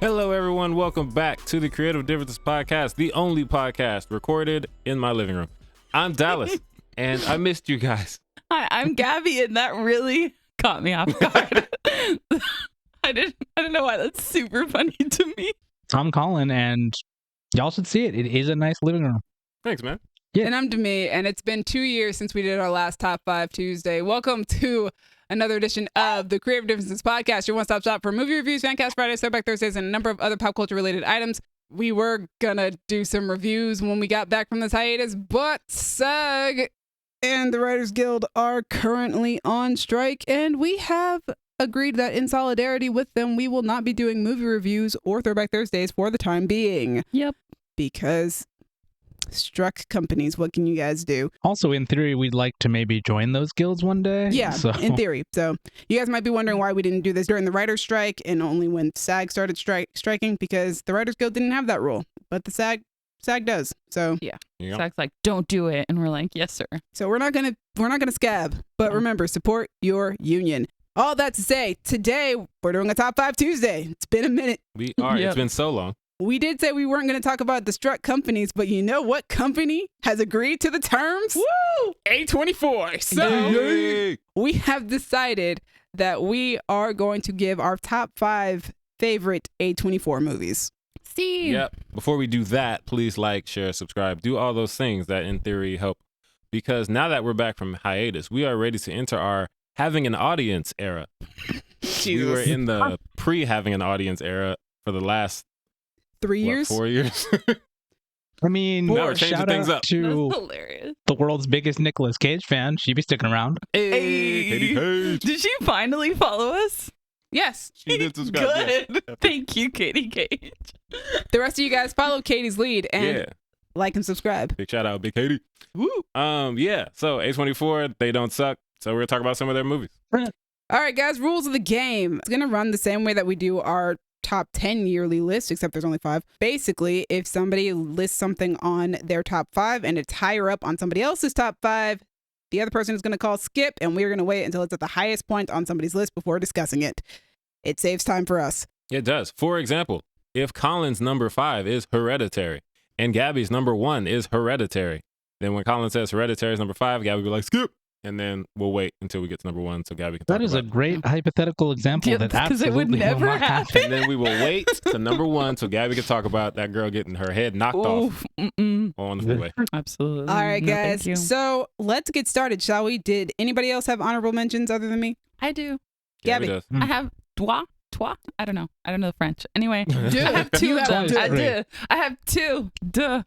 Hello, everyone. Welcome back to the Creative Differences Podcast, the only podcast recorded in my living room. I'm Dallas, and I missed you guys. Hi, I'm Gabby, and that really caught me off guard. I didn't know why that's super funny to me. I'm Colin, and y'all should see it. It is a nice living room. Thanks, man. Yeah. And I'm Demi, and it's been 2 years since we did our last Top 5 Tuesday. Welcome to another edition of the Creative Differences Podcast, your one-stop shop for movie reviews, Fancast Fridays, Throwback Thursdays, and a number of other pop culture-related items. We were gonna do some reviews when we got back from this hiatus, but SAG and the Writers Guild are currently on strike, and we have agreed that in solidarity with them, we will not be doing movie reviews or Throwback Thursdays for the time being. Yep. Because struck companies, what can you guys do? Also, in theory, we'd like to maybe join those guilds one day. Yeah, in theory. So you guys might be wondering why we didn't do this during the writer's strike and only when SAG started striking, because the Writers Guild didn't have that rule, but the SAG does. So Yeah. Yep. Zach's like, don't do it. And we're like, yes, sir. so we're not gonna scab, but remember, support your union. All that to say, today we're doing a Top 5 Tuesday. It's been a minute. We are. Yep. It's been so long. We did say we weren't going to talk about the struck companies, but you know what company has agreed to the terms? Woo! A24. So Yay! we have decided that we are going to give our top 5 favorite A24 movies. Steve. Yep. Before we do that, please like, share, subscribe. Do all those things that in theory help. Because now that we're back from hiatus, we are ready to enter our having an audience era. We were in the pre-having an audience era for the last 3 years? 4 years? I mean, Now we're changing shout things out up. to That's hilarious. the world's biggest Nicolas Cage fan. She'd be sticking around. Hey, Hey. Katie Cage. Did she finally follow us? Yes. She did subscribe. Good. Yeah. Thank you, Katie Cage. The rest of you guys follow Katie's lead and Yeah. like and subscribe. Big shout out, Big Katie. Woo. Yeah. So A24, they don't suck. So we're gonna talk about some of their movies. All right, guys, rules of the game. It's going to run the same way that we do our top 10 yearly list, except there's only 5. Basically, if somebody lists something on their top 5 and it's higher up on somebody else's top 5, the other person is going to call skip, and we're going to wait until it's at the highest point on somebody's list before discussing it. It saves time for us. It does. For example, if Colin's number 5 is Hereditary and Gabby's number 1 is Hereditary, then when Colin says Hereditary is number 5, Gabby will be like, skip. And then we'll wait until we get to number 1 so Gabby can talk That is a about it. great hypothetical example Yeah, that because it absolutely would never will not happen. And then we will wait to number 1 so Gabby can talk about that girl getting her head knocked off Oof. Mm-mm. on the freeway. Absolutely. All right, No, thank guys. you. So let's get started, shall we? Did anybody else have honorable mentions other than me? I do. Gabby. does. I have trois. I don't know the French. Anyway, Duh. I have 2 You of have them. I two. did. I have 2. Duh.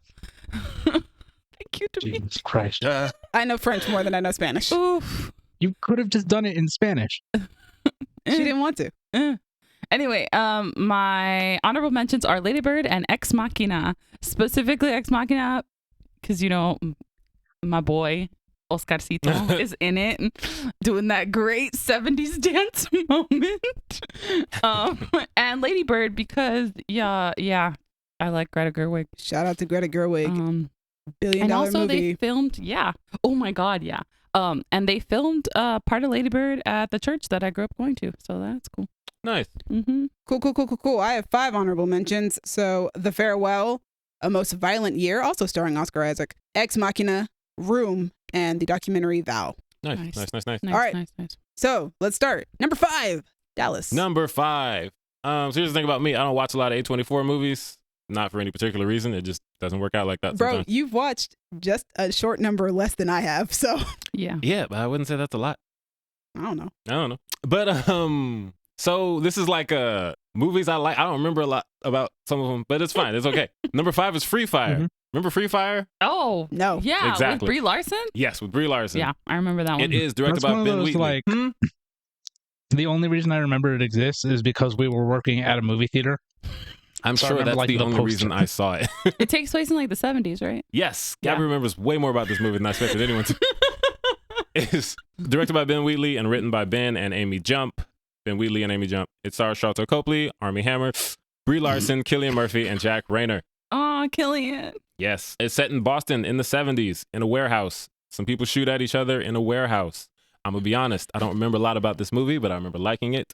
Thank you to me. Jesus Christ. I know French more than I know Spanish. Oof. You could have just done it in Spanish. She didn't want to. Anyway, my honorable mentions are Lady Bird and Ex Machina. Specifically Ex Machina, because, you know, my boy, Oscarcito, is in it, doing that great 70s dance moment. And Lady Bird, because, yeah, I like Greta Gerwig. Shout out to Greta Gerwig. Billion And dollar also movie. they filmed, oh my God, yeah. And they filmed part of Lady Bird at the church that I grew up going to, so that's cool. Nice. Mm-hmm. Cool. I have 5 honorable mentions. So The Farewell, A Most Violent Year, also starring Oscar Isaac, Ex Machina, Room, and the documentary Vow. Nice. Nice. Nice. All right. Nice. So let's start. Number 5, Dallas. Number 5. So here's the thing about me. I don't watch a lot of A24 movies. Not for any particular reason. It just doesn't work out like that Bro, sometimes. you've watched just a short number less than I have, so Yeah. Yeah, but I wouldn't say that's a lot. I don't know. I don't know. But so this is like movies I like. I don't remember a lot about some of them, but it's fine. It's okay. Number 5 is Free Fire. Mhm. Remember Free Fire? Oh, No. yeah. Exactly. With Brie Larson? Yes, with Brie Larson. Yeah, I remember that one. It is directed That's by one of Ben those, Wheatley. like, the only reason I remember it exists is because we were working at a movie theater. I'm So I sure remember, that's like, the the only poster. reason I saw it. It takes place in like the 70s, right? Yes, Gabby Yeah. remembers way more about this movie than I expected anyone to. It's directed by Ben Wheatley and written by Ben and Amy Jump. Ben Wheatley and Amy Jump. It stars Charlton Copley, Armie Hammer, Brie Larson, Cillian Murphy, and Jack Rayner. Aw, Killian. Yes. It's set in Boston in the 70s in a warehouse. Some people shoot at each other in a warehouse. I'm going to be honest. I don't remember a lot about this movie, but I remember liking it.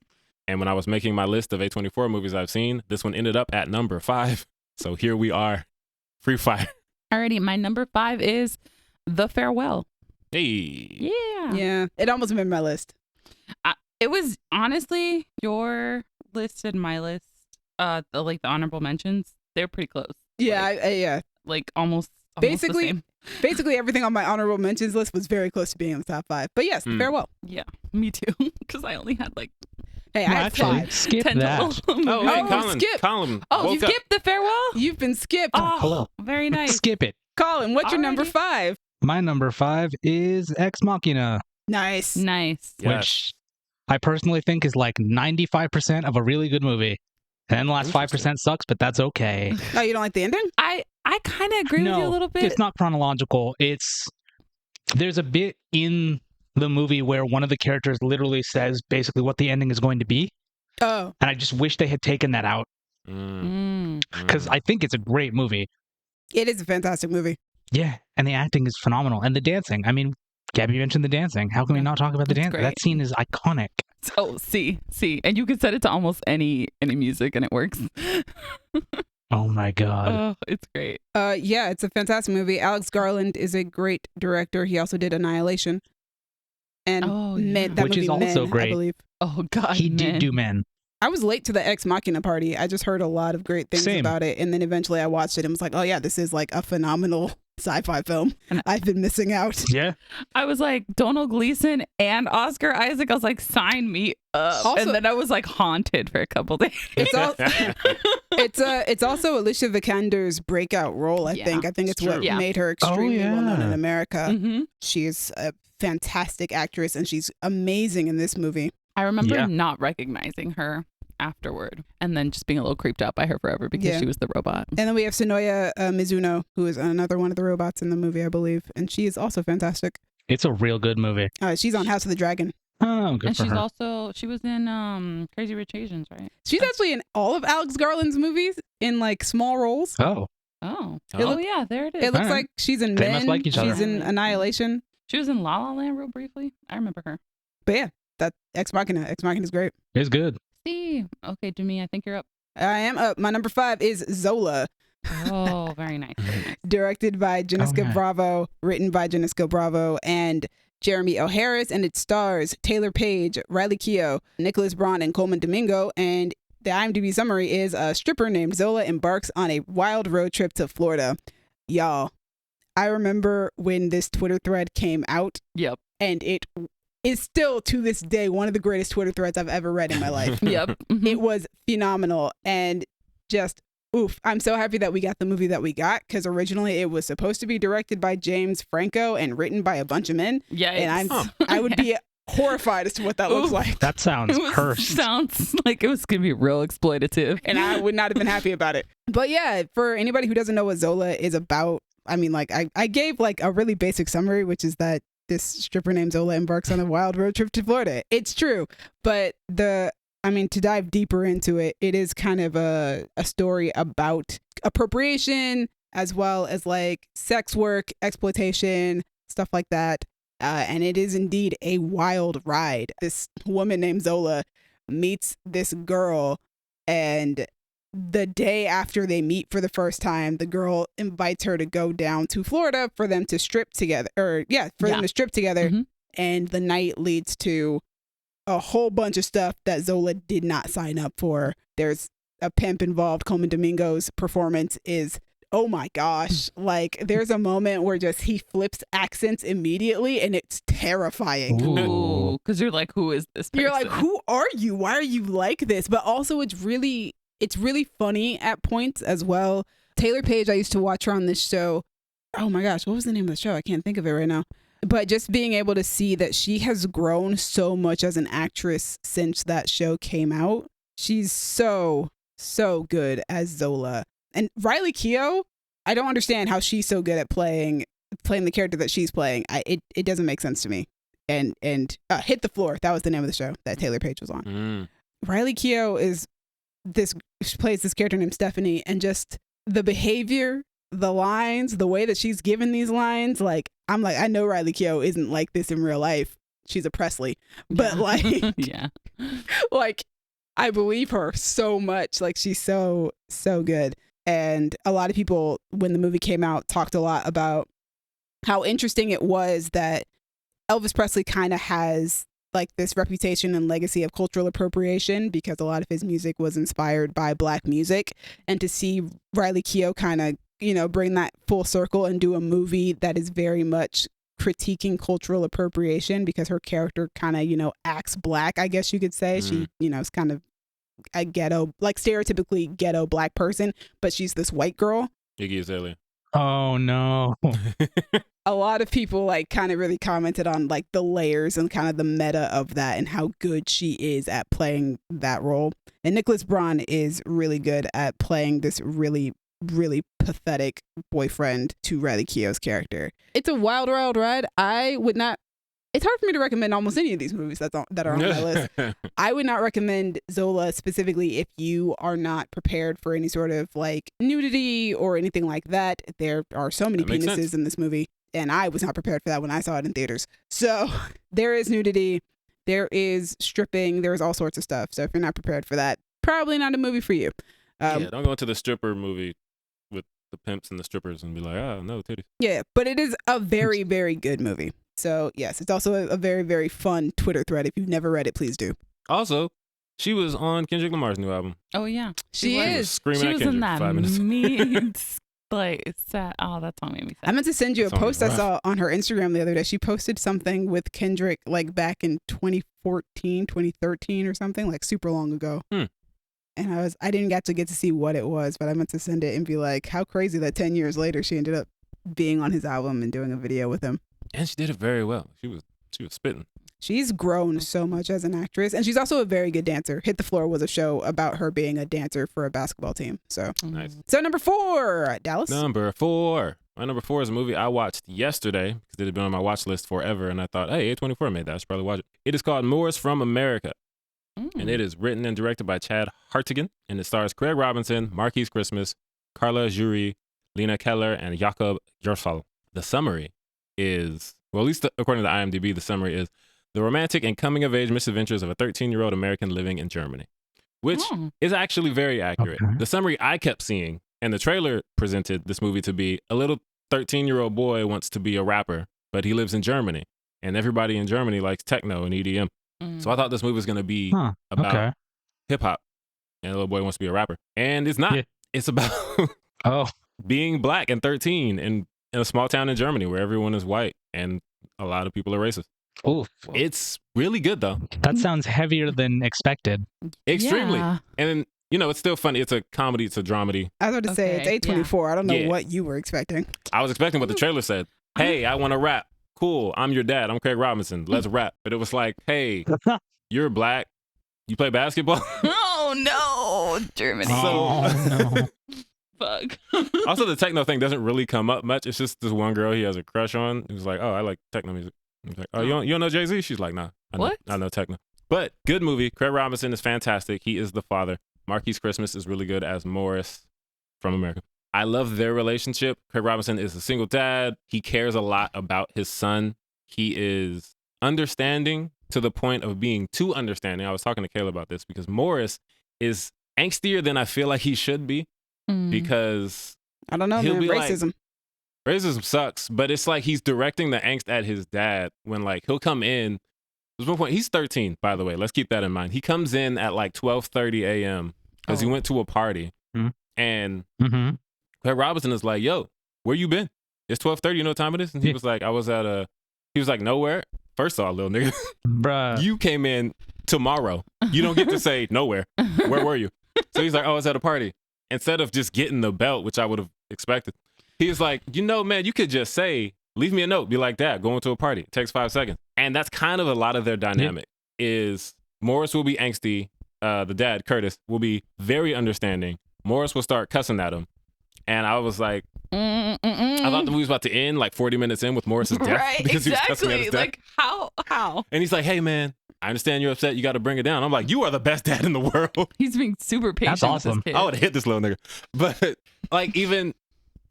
And when I was making my list of A24 movies I've seen, this one ended up at number 5. So here we are. Free fire. Alrighty, my number 5 is The Farewell. Hey. Yeah. Yeah, it almost made my list. It was honestly your list and my list. The honorable mentions, they're pretty close. Yeah, yeah. Like almost Basically, the same. basically everything on my honorable mentions list was very close to being in the top 5. But yes, Farewell. Yeah, me too. Because I only had like Hey, I Well, had actually, 5. skip 10 that. total movies. Oh, hey, Oh, Colin. skip. Colin. Oh, you woke up. skipped The Farewell? You've been skipped. Oh, Hello. very nice. Skip it. Colin, what's your number Alrighty. 5? My number 5 is Ex Machina, Nice. Nice. Yes. which I personally think is like 95% of a really good movie. And then the last 5% sucks, but that's okay. Oh, you don't like the ending? I kind of agree with you a little bit. It's not chronological. There's a bit in the movie where one of the characters literally says basically what the ending is going to be. Oh. And I just wish they had taken that out Mm. because I think it's a great movie. It is a fantastic movie. Yeah. And the acting is phenomenal. And the dancing. I mean, Gabby mentioned the dancing. How can we Yeah, not talk about the that's dance? great. That scene is iconic. Oh, see. And you can set it to almost any music and it works. Oh my God. Oh, it's great. Yeah, it's a fantastic movie. Alex Garland is a great director. He also did Annihilation. And Oh, yeah. Men, that Which movie is also Men, I great. believe. Oh God, He man. did do Men. I was late to the Ex Machina party. I just heard a lot of great things Same. about it. And then eventually I watched it and was like, oh yeah, this is like a phenomenal sci-fi film. And- I've been missing out. Yeah. I was like Donald Gleason and Oscar Isaac. I was like, sign me up. Also- and then I was like haunted for a couple days. It's it's also Alicia Vikander's breakout role, I Yeah. think. I think it's what True. Yeah. made her extremely well known in yeah. America. Mm-hmm. She's a fantastic actress and she's amazing in this movie. I remember Yeah. not recognizing her afterward and then just being a little creeped out by her forever because Yeah. she was the robot. And then we have Sonoya Mizuno, who is another one of the robots in the movie, I believe. And she is also fantastic. It's a real good movie. She's on House of the Dragon. Oh, good And for she's her. she was in Crazy Rich Asians, right? She's actually in all of Alex Garland's movies in like small roles. Oh, Oh. It Oh look- yeah, there it is. It looks Alright. like she's in They Men. must like each She's other. in Annihilation. She was in La La Land real briefly. I remember her. But yeah, that Ex Machina. Ex Machina is great. it's good. See. Okay, Jimmy, I think you're up. I am up. My number 5 is Zola, Oh, very nice. Very nice. directed by Janiska yeah. Bravo, written by Janiska Bravo, and Jeremy O. Harris, and it stars Taylor Page, Riley Keough, Nicholas Braun, and Coleman Domingo. And the IMDb summary is a stripper named Zola embarks on a wild road trip to Florida. Y'all, I remember when this Twitter thread came out, Yep. and it is still to this day one of the greatest Twitter threads I've ever read in my life. Yep. Mhm. It was phenomenal and just oof. I'm so happy that we got the movie that we got because originally it was supposed to be directed by James Franco and written by a bunch of men. Yeah. And I would be horrified as to what that looks Oof. like. That sounds It was, cursed. sounds like it was gonna be real exploitative. And I would not have been happy about it. But yeah, for anybody who doesn't know what Zola is about, I mean, like I gave like a really basic summary, which is that this stripper named Zola embarks on a wild road trip to Florida. It's true. But to dive deeper into it, it is kind of a story about appropriation as well as like sex work, exploitation, stuff like that. And it is indeed a wild ride. This woman named Zola meets this girl, and the day after they meet for the first time, the girl invites her to go down to Florida for them to strip together. Them to strip together. Mhm. And the night leads to a whole bunch of stuff that Zola did not sign up for. There's a pimp involved. Coleman Domingo's performance is, oh my gosh. Like, there's a moment where just he flips accents immediately, and it's terrifying. Ooh, because you're like, who is this person? You're like, who are you? Why are you like this? But also, it's really funny at points as well. Taylor Page, I used to watch her on this show. Oh my gosh, what was the name of the show? I can't think of it right now. But just being able to see that she has grown so much as an actress since that show came out. She's so good as Zola. And Riley Keough, I don't understand how she's so good at playing the character that she's playing. It doesn't make sense to me. And Hit the Floor, that was the name of the show that Taylor Page was on. Mm. Riley Keough she plays this character named Stephanie, and just the behavior, the lines, the way that she's given these lines, like, I'm like, I know Riley Keough isn't like this in real life. She's a Presley. But like, yeah. like I believe her so much. Like, she's so good. And a lot of people, when the movie came out, talked a lot about how interesting it was that Elvis Presley kind of has like this reputation and legacy of cultural appropriation because a lot of his music was inspired by Black music. And to see Riley Keough kind of, you know, bring that full circle and do a movie that is very much critiquing cultural appropriation because her character kind of, you know, acts Black, I guess you could say. She, you know, is kind of a ghetto, like stereotypically ghetto Black person, but she's this white girl. Iggy Azalea. Oh no. A lot of people like kind of really commented on like the layers and kind of the meta of that and how good she is at playing that role. And Nicholas Braun is really good at playing this really, really pathetic boyfriend to Riley Keough's character. It's a wild ride. I would not. It's hard for me to recommend almost any of these movies that are on my list. I would not recommend Zola specifically if you are not prepared for any sort of like nudity or anything like that. There are so many penises in this movie, and I was not prepared for that when I saw it in theaters. So there is nudity, there is stripping, there is all sorts of stuff. So if you're not prepared for that, probably not a movie for you. Yeah, don't go into the stripper movie with the pimps and the strippers and be like, oh, no, titties. Yeah, but it is a very, very good movie. So, yes, it's also a very, very fun Twitter thread. If you've never read it, please do. Also, she was on Kendrick Lamar's new album. Oh, yeah. She is. Screaming She at was Kendrick in for that 5 minutes. mean, like, sad. Oh, that song made me sad. I meant to send you a That song post is I saw on her Instagram the other day. She posted something with Kendrick like back in 2014, 2013 or something, like super long ago. And I didn't get to see what it was, but I meant to send it and be like, how crazy that 10 years later she ended up being on his album and doing a video with him. And she did it very well. She was spitting. She's grown so much as an actress, and she's also a very good dancer. Hit the Floor was a show about her being a dancer for a basketball team. So Nice. So number 4, Dallas. Number 4. My number 4 is a movie I watched yesterday because it had been on my watch list forever, and I thought, hey, A24 made that. I should probably watch it. It is called Moors from America, and it is written and directed by Chad Hartigan, and it stars Craig Robinson, Marquise Christmas, Carla Juri, Lena Keller, and Jakob Gersal. The summary is, well, at least according to IMDb, the summary is the romantic and coming-of-age misadventures of a 13-year-old American living in Germany, which is actually very accurate. Okay. The summary I kept seeing, and the trailer presented this movie to be a little 13-year-old boy wants to be a rapper, but he lives in Germany, and everybody in Germany likes techno and EDM. So I thought this movie was going to be about hip-hop, and the little boy wants to be a rapper. And it's not. Yeah. It's about being black and 13 in a small town in Germany where everyone is white and a lot of people are racist. Oh, It's really good, though. that sounds heavier than expected. Extremely. Yeah. And, you know, it's still funny. It's a comedy. It's a dramedy. I was about to say, it's Okay, A24. I don't know Yeah. what you were expecting. I was expecting what the trailer said. Hey, I want to rap. Cool. I'm your dad. I'm Craig Robinson. Let's rap. But it was like, hey, you're black. You play basketball. Oh, no. Germany. No. Fuck. Also, the techno thing doesn't really come up much. It's just this one girl he has a crush on. He's like, oh, I like techno music. He's like, oh, you don't know Jay-Z? She's like, nah. I know techno. But good movie. Craig Robinson is fantastic. He is the father. Marquise Christmas is really good as Morris from America. I love their relationship. Craig Robinson is a single dad. He cares a lot about his son. He is understanding to the point of being too understanding. I was talking to Kayla about this because Morris is angstier than I feel like he should be because I don't know, he'll man. be like, Racism. racism sucks, but it's like he's directing the angst at his dad when like he'll come in. There's one point, he's 13, by the way. Let's keep that in mind. He comes in at like 12:30 a.m. because he went to a party. And Craig Robinson is like, yo, where you been? It's 12:30. You know what time it is? And he was like, he was like, nowhere. First of all, little nigga, Bruh. you came in tomorrow. You don't get to say nowhere. Where were you? So he's like, oh, I was at a party. Instead of just getting the belt, which I would have expected, he's like, you know, man, you could just say, leave me a note. Be like, Dad, going to a party. It takes 5 seconds. And that's kind of a lot of their dynamic is Morris will be angsty. The dad, Curtis, will be very understanding. Morris will start cussing at him. And I was like, I thought the movie was about to end like 40 minutes in with Morris's death. Right, because he was cussing at his exactly. dad. Like, how? And he's like, hey, man, I understand you're upset. You got to bring it down. I'm like, you are the best dad in the world. He's being super patient That's awesome. with his kid. I would have hit this little nigga. But like even,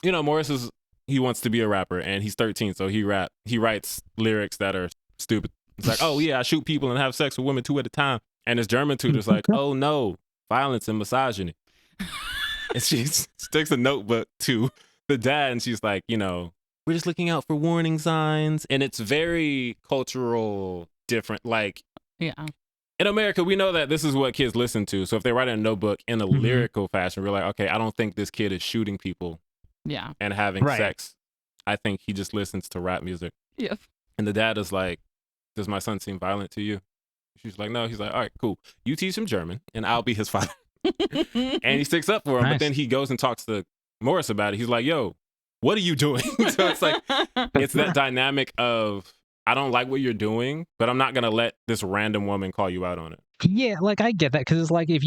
you know, Morris he wants to be a rapper and he's 13. So he writes lyrics that are stupid. It's like, oh yeah, I shoot people and have sex with women 2 at a time. And his German tutor's like, oh no, violence and misogyny. And she sticks a notebook to the dad and she's like, we're just looking out for warning signs. And it's very cultural different. Like, Yeah. in America, we know that this is what kids listen to. So if they write in a notebook in a lyrical fashion, we're like, okay, I don't think this kid is shooting people Yeah. and having sex. I think he just listens to rap music. Yep. And the dad is like, does my son seem violent to you? She's like, no. He's like, all right, cool. You teach him German and I'll be his father. And he sticks up for him. Nice. But then he goes and talks to Morris about it. He's like, yo, what are you doing? So it's like, it's that dynamic of, I don't like what you're doing, but I'm not going to let this random woman call you out on it. Yeah, like I get that because it's like if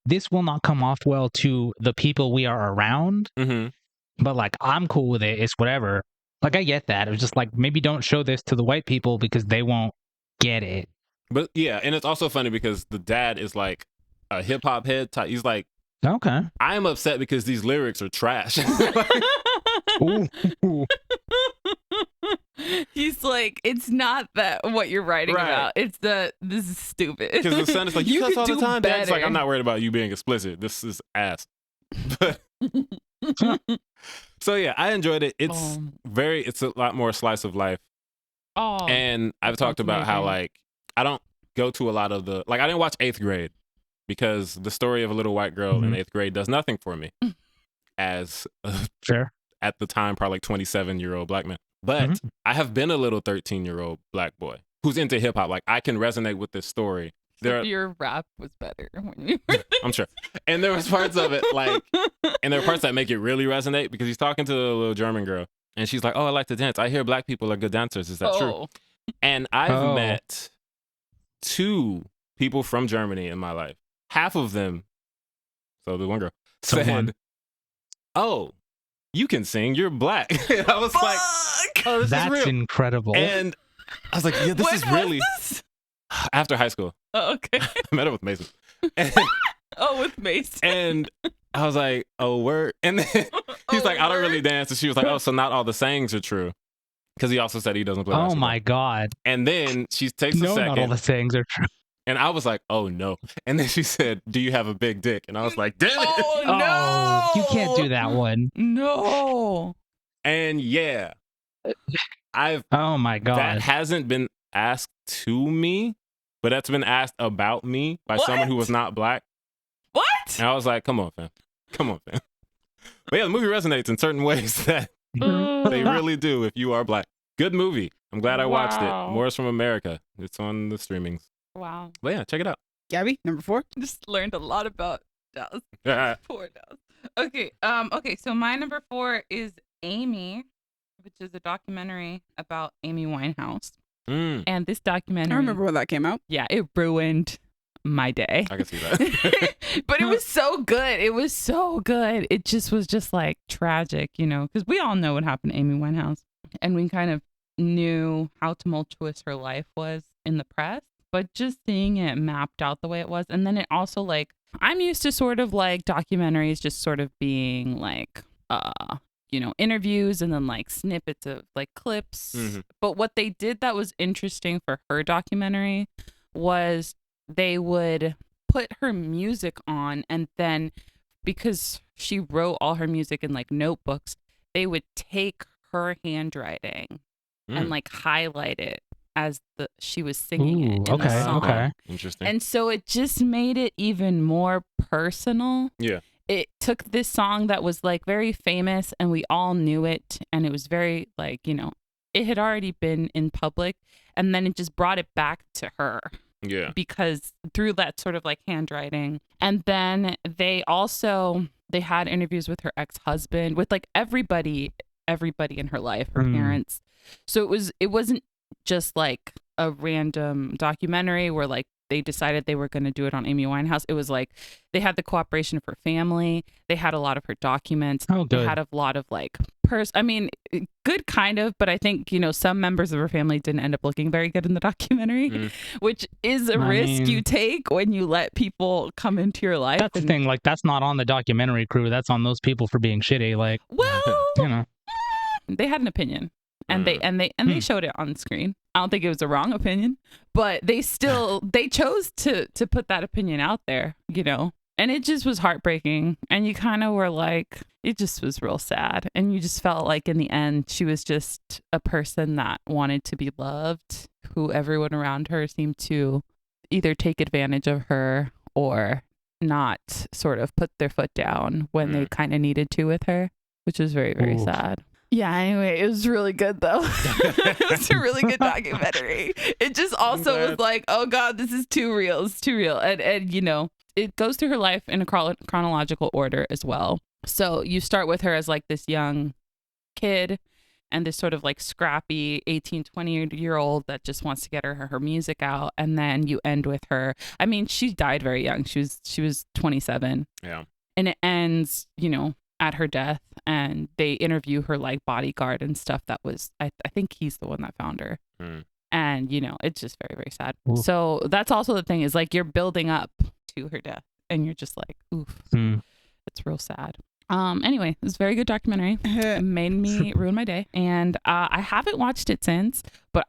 this will not come off well to the people we are around, but like I'm cool with it. It's whatever. Like I get that. It was just like maybe don't show this to the white people because they won't get it. But yeah, and it's also funny because the dad is like a hip hop head type. He's like, Okay. I am upset because these lyrics are trash. Ooh. He's like, it's not that what you're writing about. It's this is stupid. Because the son is like, you cuss all the time. Dad's like, better. I'm not worried about you being explicit. This is ass. But so yeah, I enjoyed it. It's a lot more slice of life. Oh, And I've talked about how like I don't go to a lot of the I didn't watch 8th grade because the story of a little white girl in 8th grade does nothing for me as Fair. at the time probably like 27-year-old black man. But I have been a little 13-year-old black boy who's into hip hop. Like I can resonate with this story. Your rap was better when you were I'm sure. And there was parts of it and there are parts that make it really resonate because he's talking to a little German girl and she's like, oh, I like to dance. I hear black people are good dancers. Is that true? And I've met 2 people from Germany in my life. Half of them, so the one girl said, oh, you can sing. You're black. And I was like, oh, this is real. That's incredible. And I was like, yeah, this is really after high school. Oh, okay. I met her with Mason. And, with Mason. and I was like, oh, word. And then he's like, I don't really dance. And she was like, oh, so not all the sayings are true. Because he also said he doesn't play basketball. Oh my God. And then she takes a second. Not all the sayings are true. And I was like, oh no. And then she said, do you have a big dick? And I was like, damn it. Oh no. You can't do that one. No. And yeah, Oh my God. that hasn't been asked to me, but that's been asked about me by someone who was not black. What? And I was like, come on, fam. Come on, fam. But yeah, the movie resonates in certain ways that they really do if you are black. Good movie. I'm glad I watched it. Morris from America. It's on the streamings. Wow. But yeah, check it out. Gabby, number 4. Just learned a lot about Dallas. Yeah. Poor Dallas. Okay, so my number 4 is Amy, which is a documentary about Amy Winehouse. And this documentary, I remember when that came out. Yeah, it ruined my day. I can see that. But it was so good. It was so good. It just was just like tragic, because we all know what happened to Amy Winehouse. And we kind of knew how tumultuous her life was in the press. But just seeing it mapped out the way it was. And then it also I'm used to sort of like documentaries just sort of being like, interviews and then like snippets of like clips. But what they did that was interesting for her documentary was they would put her music on and then because she wrote all her music in like notebooks, they would take her handwriting and like highlight it as she was singing it in the song. Okay. Interesting. And so it just made it even more personal. Yeah. It took this song that was like very famous and we all knew it and it was very like, it had already been in public and then it just brought it back to her. Yeah. Because through that sort of like handwriting. And then they had interviews with her ex-husband, with like everybody in her life, her parents. So it wasn't just like a random documentary where like they decided they were going to do it on Amy Winehouse. It was like they had the cooperation of her family. They had a lot of her documents. Oh, good. They had a lot of like good kind of, but I think, some members of her family didn't end up looking very good in the documentary, which is a risk you take when you let people come into your life. That's the thing. Like, that's not on the documentary crew. That's on those people for being shitty. Like, well, you know, they had an opinion and they showed it on screen. I don't think it was a wrong opinion, but they chose to put that opinion out there, you know, and it just was heartbreaking. And you kind of were like, it just was real sad. And you just felt like in the end, she was just a person that wanted to be loved, who everyone around her seemed to either take advantage of her or not sort of put their foot down when they kind of needed to with her, which was very, very sad. Yeah, anyway, it was really good, though. It was a really good documentary. It just also was like, oh, God, this is too real. It's too real. And you know, it goes through her life in a chronological order as well. So you start with her as like this young kid and this sort of like scrappy 18, 20-year-old that just wants to get her music out. And then you end with her. I mean, she died very young. She was 27. Yeah. And it ends, you know, at her death, and they interview her like bodyguard and stuff. That was, I think he's the one that found her. And, you know, it's just very, very sad. Ooh. So that's also the thing is like you're building up to her death and you're just like, oof, it's real sad. Anyway, it was a very good documentary. It made me ruin my day. And I haven't watched it since, but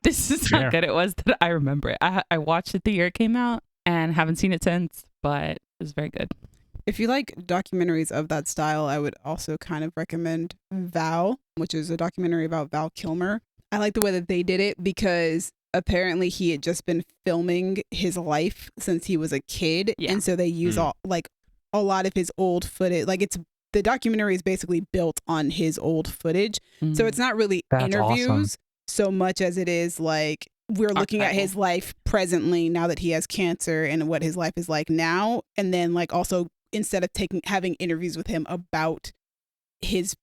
this is how good it was that I remember it. I watched it the year it came out and haven't seen it since, but it was very good. If you like documentaries of that style, I would also kind of recommend Val, which is a documentary about Val Kilmer. I like the way that they did it because apparently he had just been filming his life since he was a kid. Yeah. And so they use a lot of his old footage. Like the documentary is basically built on his old footage. So it's not really interviews so much as it is like we're looking at his life presently now that he has cancer and what his life is like now. And then like also instead of having interviews with him about his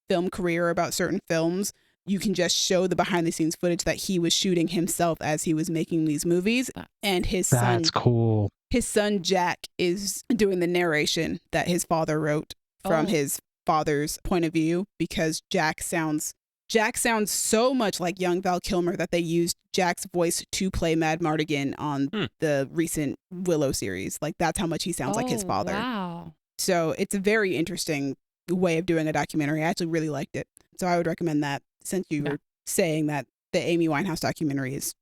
film career, about certain films, you can just show the behind the scenes footage that he was shooting himself as he was making these movies. And his son, that's cool. His son, Jack, is doing the narration that his father wrote from his father's point of view, because Jack sounds so much like young Val Kilmer that they used Jack's voice to play Mad Mardigan on the recent Willow series. Like that's how much he sounds like his father. Wow. So it's a very interesting way of doing a documentary. I actually really liked it. So I would recommend that, since you were saying that the Amy Winehouse documentary is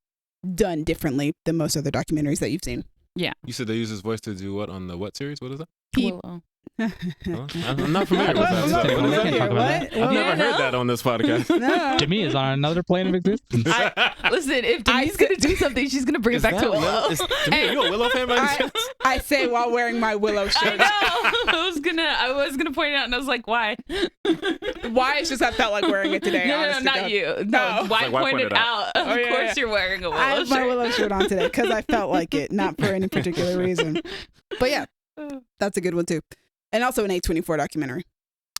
done differently than most other documentaries that you've seen. Yeah. You said they use his voice to do what on the what series? What is that? Willow. I'm not familiar with that. I've never heard that on this podcast. No. Jimmy is on another plane of existence. Listen, if Demi's going to do something, she's going to bring it back to Willow. Demi, are you a Willow fan by any chance? I say while wearing my Willow shirt. I was gonna point it out, and I was like, why? Why? It's just I felt like wearing it today. No, not you. No, why point it out? Of course you're wearing a Willow shirt. I have my Willow shirt on today because I felt like it, not for any particular reason. But yeah, that's a good one too. And also an A24 documentary.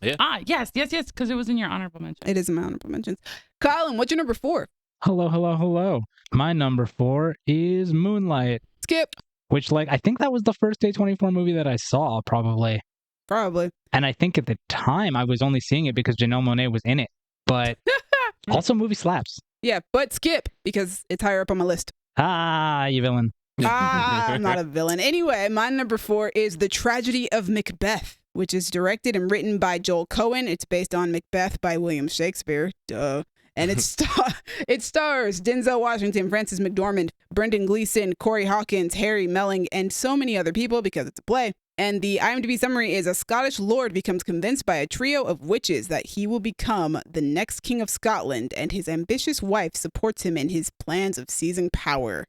Yeah. Yes, because it was in your honorable mention. It is in my honorable mentions. Colin, what's your number 4? Hello. My number 4 is Moonlight. Skip. Which, like, I think that was the first A24 movie that I saw, probably. And I think at the time I was only seeing it because Janelle Monáe was in it. But also movie slaps. Yeah, but skip because it's higher up on my list. You villain. I'm not a villain. Anyway, my number 4 is The Tragedy of Macbeth, which is directed and written by Joel Cohen. It's based on Macbeth by William Shakespeare. Duh. And it stars Denzel Washington, Frances McDormand, Brendan Gleeson, Corey Hawkins, Harry Melling, and so many other people because it's a play. And the IMDb summary is: a Scottish lord becomes convinced by a trio of witches that he will become the next king of Scotland, and his ambitious wife supports him in his plans of seizing power.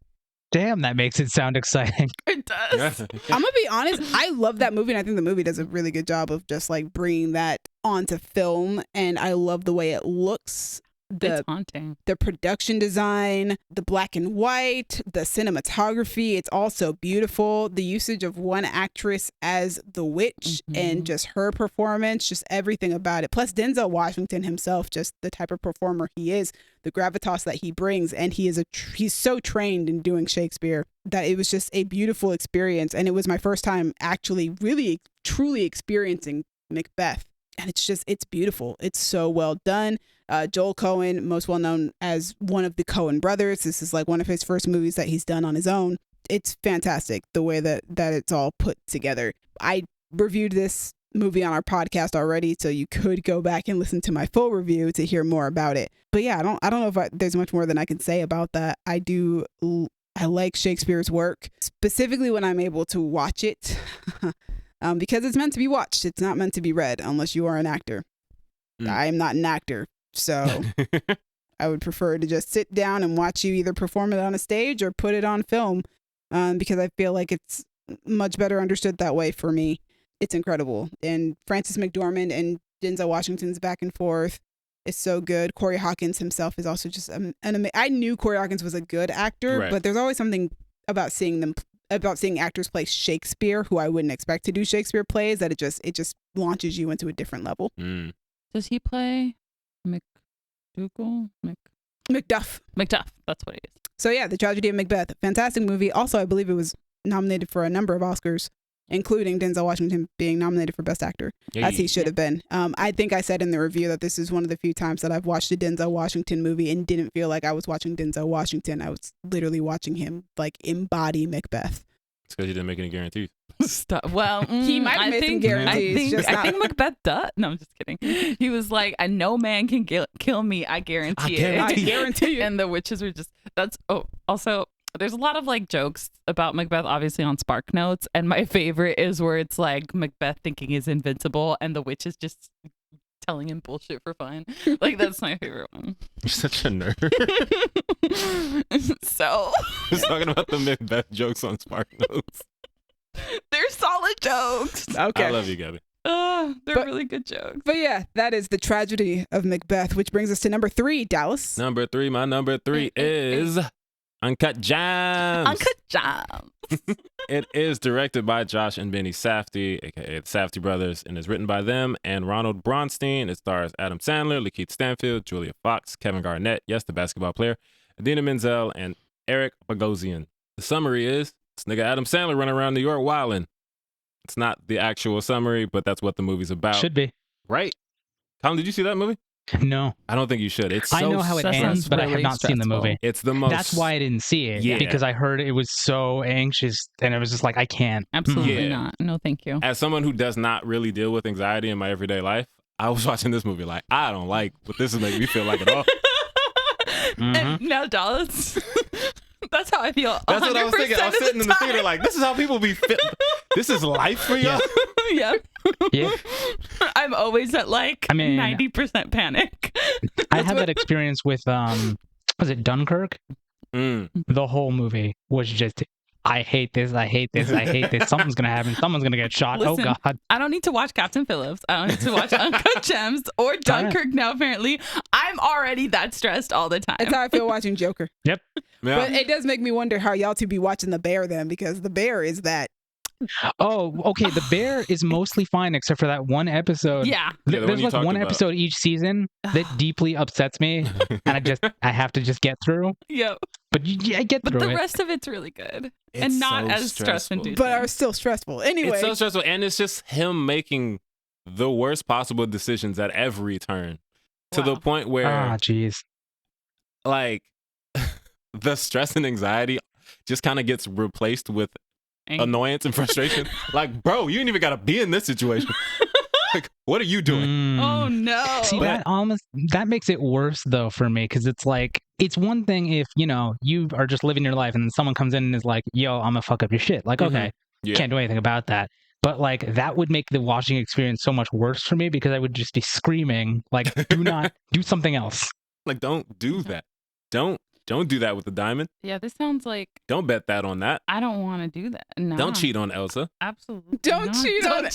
Damn, that makes it sound exciting. It does. I'm going to be honest. I love that movie, and I think the movie does a really good job of just like bringing that onto film. And I love the way it looks. It's haunting. The production design, the black and white, the cinematography. It's all so beautiful. The usage of one actress as the witch and just her performance, just everything about it. Plus Denzel Washington himself, just the type of performer he is, the gravitas that he brings. And he's so trained in doing Shakespeare that it was just a beautiful experience. And it was my first time actually really, truly experiencing Macbeth. And it's beautiful. It's so well done. Joel Cohen, most well known as one of the Coen brothers. This is like one of his first movies that he's done on his own. It's fantastic the way that it's all put together. I reviewed this movie on our podcast already, so you could go back and listen to my full review to hear more about it. But yeah, I don't know if there's much more than I can say about that. I like Shakespeare's work, specifically when I'm able to watch it, because it's meant to be watched. It's not meant to be read unless you are an actor. I am not an actor, so I would prefer to just sit down and watch you either perform it on a stage or put it on film, because I feel like it's much better understood that way for me. It's incredible. And Frances McDormand and Denzel Washington's back and forth is so good. Corey Hawkins himself is also just I knew Corey Hawkins was a good actor, right. But there's always something about seeing actors play Shakespeare who I wouldn't expect to do Shakespeare plays, that it just launches you into a different level. Does he play McDougal? Macduff. That's what he is. So yeah, The Tragedy of Macbeth. Fantastic movie. Also, I believe it was nominated for a number of Oscars, including Denzel Washington being nominated for Best Actor, as he should have been. I think I said in the review that this is one of the few times that I've watched a Denzel Washington movie and didn't feel like I was watching Denzel Washington. I was literally watching him like embody Macbeth. It's because you didn't make any guarantees. Stop. Well, he might have made some guarantees. I think Macbeth does. No, I'm just kidding. He was like, no man can kill me. I guarantee it. I guarantee it. And the witches were just, also, there's a lot of like jokes about Macbeth, obviously on Spark Notes. And my favorite is where it's like Macbeth thinking he's invincible and the witch is just telling him bullshit for fun. Like, that's my favorite one. You're such a nerd. So. Just talking about the Macbeth jokes on Spark Notes. They're solid jokes. Okay. I love you, Gabby. They're really good jokes. But yeah, that is The Tragedy of Macbeth, which brings us to number 3, Dallas. Number 3, my number 3 is Uncut Gems. Uncut Gems. It is directed by Josh and Benny Safdie, aka the Safdie brothers, and is written by them and Ronald Bronstein. It stars Adam Sandler, Lakeith Stanfield, Julia Fox, Kevin Garnett, yes, the basketball player, Idina Menzel, and Eric Bogosian. The summary is this nigga Adam Sandler running around New York wilding. It's not the actual summary, but that's what the movie's about. Should be. Right? Colin, did you see that movie? No. I don't think you should. It's so I know how it ends, but I have not seen the movie. It's the most. That's why I didn't see it. Because I heard it was so anxious, and I was just like, I can't. Absolutely not. No, thank you. As someone who does not really deal with anxiety in my everyday life, I was watching this movie like, I don't like what this is making me feel like at all. And now, Dallas. That's how I feel. That's what I was thinking. I was sitting in the theater like, this is how people be fit. This is life for y'all? Yeah. Yeah. I'm always at like 90% panic. I had that experience with, was it Dunkirk? The whole movie was just, I hate this, I hate this, I hate this. Something's going to happen. Someone's going to get shot. Listen, oh, God. I don't need to watch Captain Phillips. I don't need to watch Uncut Gems or Dunkirk now, apparently. I'm already that stressed all the time. That's how I feel watching Joker. Yep. Yeah. But it does make me wonder how y'all two be watching The Bear then, because The Bear is that. Oh, okay. The Bear is mostly fine except for that one episode. Yeah. There's like one episode each season that deeply upsets me, and I have to just get through. Yep. But I get through it. But the rest of it's really good. And not as stress-inducing. But are still stressful. Anyway. It's so stressful. And it's just him making the worst possible decisions at every turn. To the point where... Ah, jeez. Like, the stress and anxiety just kind of gets replaced with annoyance and frustration. Like, bro, you ain't even got to be in this situation. Like, what are you doing? Oh, no. See, that makes it worse, though, for me, because it's like, it's one thing if, you are just living your life and someone comes in and is like, yo, I'm gonna fuck up your shit. Like, okay, can't do anything about that. But, like, that would make the watching experience so much worse for me because I would just be screaming, like, do something else. Like, don't do that. Don't do that with the diamond. Yeah, this sounds like... Don't bet that on that. I don't want to do that. No. Don't cheat on Elsa. Absolutely Don't cheat on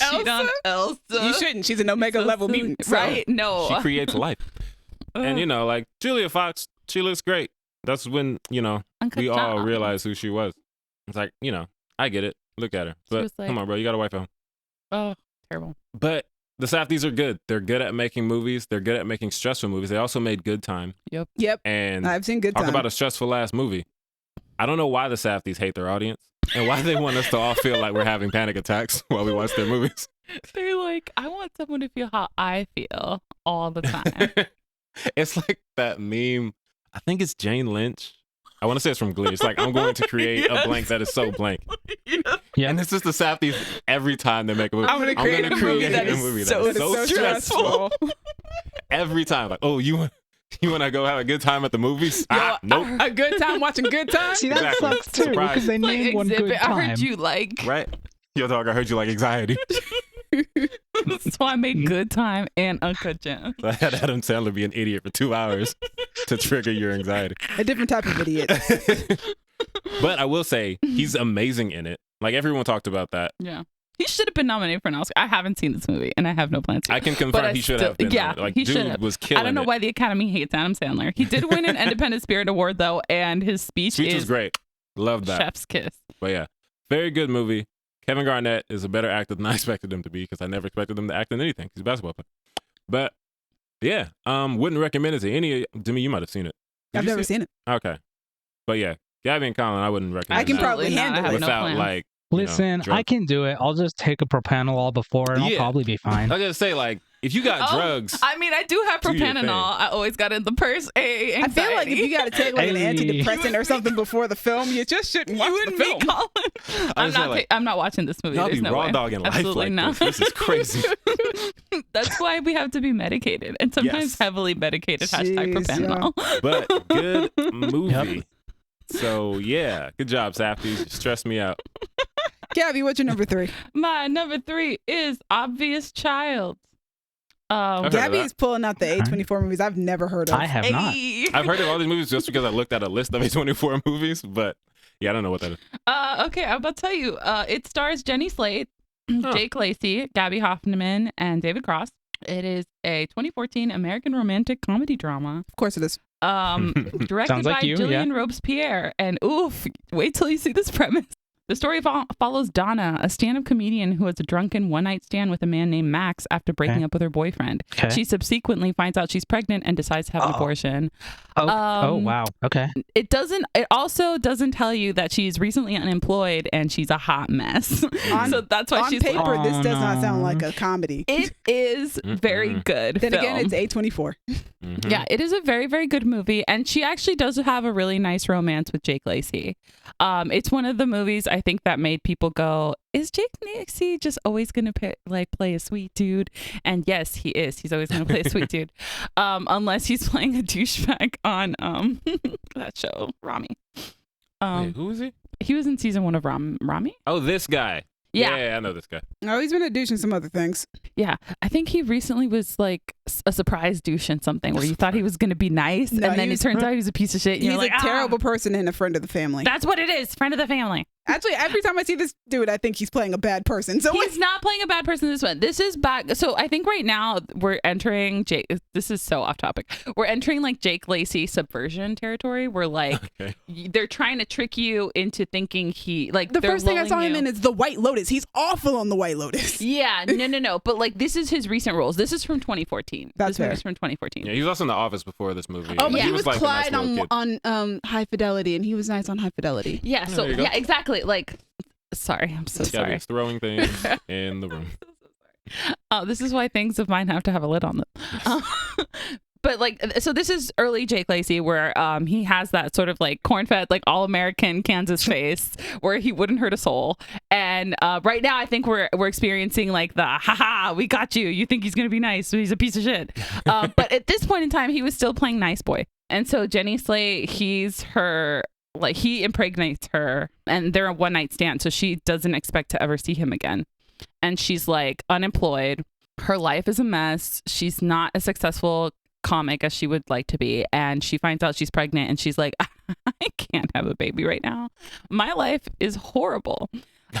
Elsa. You shouldn't. She's an Omega level mutant. Right? No. She creates life. And, like, Julia Fox, she looks great. That's when, we all realized who she was. It's like, I get it. Look at her. But come on, bro. You got a wife at home. Oh, terrible. But the Safdies are good. They're good at making movies. They're good at making stressful movies. They also made Good Time. Yep. And I've seen Good Time. Talk about a stressful ass movie. I don't know why the Safdies hate their audience and why they want us to all feel like we're having panic attacks while we watch their movies. They're like, I want someone to feel how I feel all the time. It's like that meme. I think it's Jane Lynch. I want to say it's from Glee. It's like, I'm going to create a blank that is so blank. Yeah. And this is the Safdies every time they make a movie. I'm gonna create a movie that is so stressful. Every time, like, oh, you want to go have a good time at the movies? Nope. A good time watching good time. See, that Exactly. sucks too Surprise. because they named one good Exhibit, I time. heard you like. Right. Yo, dog, I heard you like anxiety. That's why I made good time and Uncut Gems. I had Adam Sandler be an idiot for 2 hours to trigger your anxiety. A different type of idiot. But I will say, he's amazing in it. Like, everyone talked about that. Yeah. He should have been nominated for an Oscar. I haven't seen this movie, and I have no plans to. I can confirm he should have been. Yeah, like, he dude should have. was killing I don't know it. why the Academy hates Adam Sandler. He did win an Independent Spirit Award, though, and his speech was is great. Loved that. chef's kiss. But yeah, very good movie. Kevin Garnett is a better actor than I expected him to be because I never expected him to act in anything. He's a basketball player. But yeah, wouldn't recommend it to any. Demi, you might have seen it. I've never seen it. Okay, but yeah, Gabby and Colin, I wouldn't recommend. I can that probably Absolutely not. handle I it. have no without plans. like. Listen, I can do it. I'll just take a propranolol before, and I'll Yeah. probably be fine. I was gonna say, like, if you got drugs, I mean, I do have do your propanol. thing. I always got it in the purse. I feel like if you got to take like an Hey. antidepressant or something before the film, you just shouldn't watch you the and me, film. Colin. I was saying, like, I'm not watching this movie. y'all There's be no raw way. dogging life Absolutely like not. this. This is crazy. That's why we have to be medicated, and sometimes Yes. heavily medicated. Hashtag Jeez, propanol. But good movie. Yep. So yeah, good job, Safdie. You stressed me out. Gabby, what's your number 3? My number 3 is Obvious Child. heard of Gabby that. is pulling out the A24 movies I've never heard of. I have not. I've heard of all these movies just because I looked at a list of A24 movies, but yeah, I don't know what that is. Okay, I'm about to tell you. It stars Jenny Slate, Huh. Jake Lacey, Gabby Hoffman, and David Cross. It is a 2014 American romantic comedy drama. Of course it is. Directed Sounds like by you, Jillian Robespierre. And oof, wait till you see this premise. The story follows Donna, a stand-up comedian who has a drunken one-night stand with a man named Max after breaking up with her boyfriend. Okay. She subsequently finds out she's pregnant and decides to have an abortion. Oh, wow. Okay. It also doesn't tell you that she's recently unemployed and she's a hot mess. On- So that's why On she's paper, this Oh, does not sound no. like a comedy. it is very good. Then again, film. it's A24. Mhm. Yeah, it is a very, very good movie. And she actually does have a really nice romance with Jake Lacey. It's one of the movies I think that made people go, is Jake Lacey just always going to play a sweet dude? And yes, he is. He's always going to play a sweet dude. Unless he's playing a douchebag on that show, Rami. Wait, who is he? He was in season 1 of Rami. Oh, this guy. Yeah. I know this guy. Oh, he's been a douche in some other things. Yeah, I think he recently was like a surprise douche in something where you thought he was going to be nice, No, and then he it was- turns out he was a piece of shit. And He's you're like, a terrible person and a friend of the family. That's what it is, friend of the family. Actually, every time I see this dude, I think he's playing a bad person. So He's not playing a bad person in this one. This is back. So I think right now we're entering Jake. This is so off topic. We're entering like Jake Lacey subversion territory where like Okay. they're trying to trick you into thinking he like the they're first thing I lulling saw him you. in is The White Lotus. He's awful on The White Lotus. Yeah, no. But like this is his recent roles. This is from 2014. That's this fair. movie's from 2014. Yeah, he was also in The Office before this movie. Oh, and but he was like a nice Clyde little kid. on High Fidelity, and he was nice on High Fidelity. Yeah. So there you go. yeah, exactly. Like, sorry, I'm so Gabby sorry. is throwing things in the room. This is why things of mine have to have a lid on them. But like, so this is early Jake Lacey where he has that sort of like corn-fed, like all-American Kansas face where he wouldn't hurt a soul. And right now I think we're experiencing like the, haha, we got you. You think he's going to be nice, but he's a piece of shit. But at this point in time, he was still playing nice boy. And so Jenny Slate, he's her, like he impregnates her and they're a one-night stand. So she doesn't expect to ever see him again. And she's like unemployed. Her life is a mess. She's not a successful comic as she would like to be, and she finds out she's pregnant and she's like, I can't have a baby right now, my life is horrible.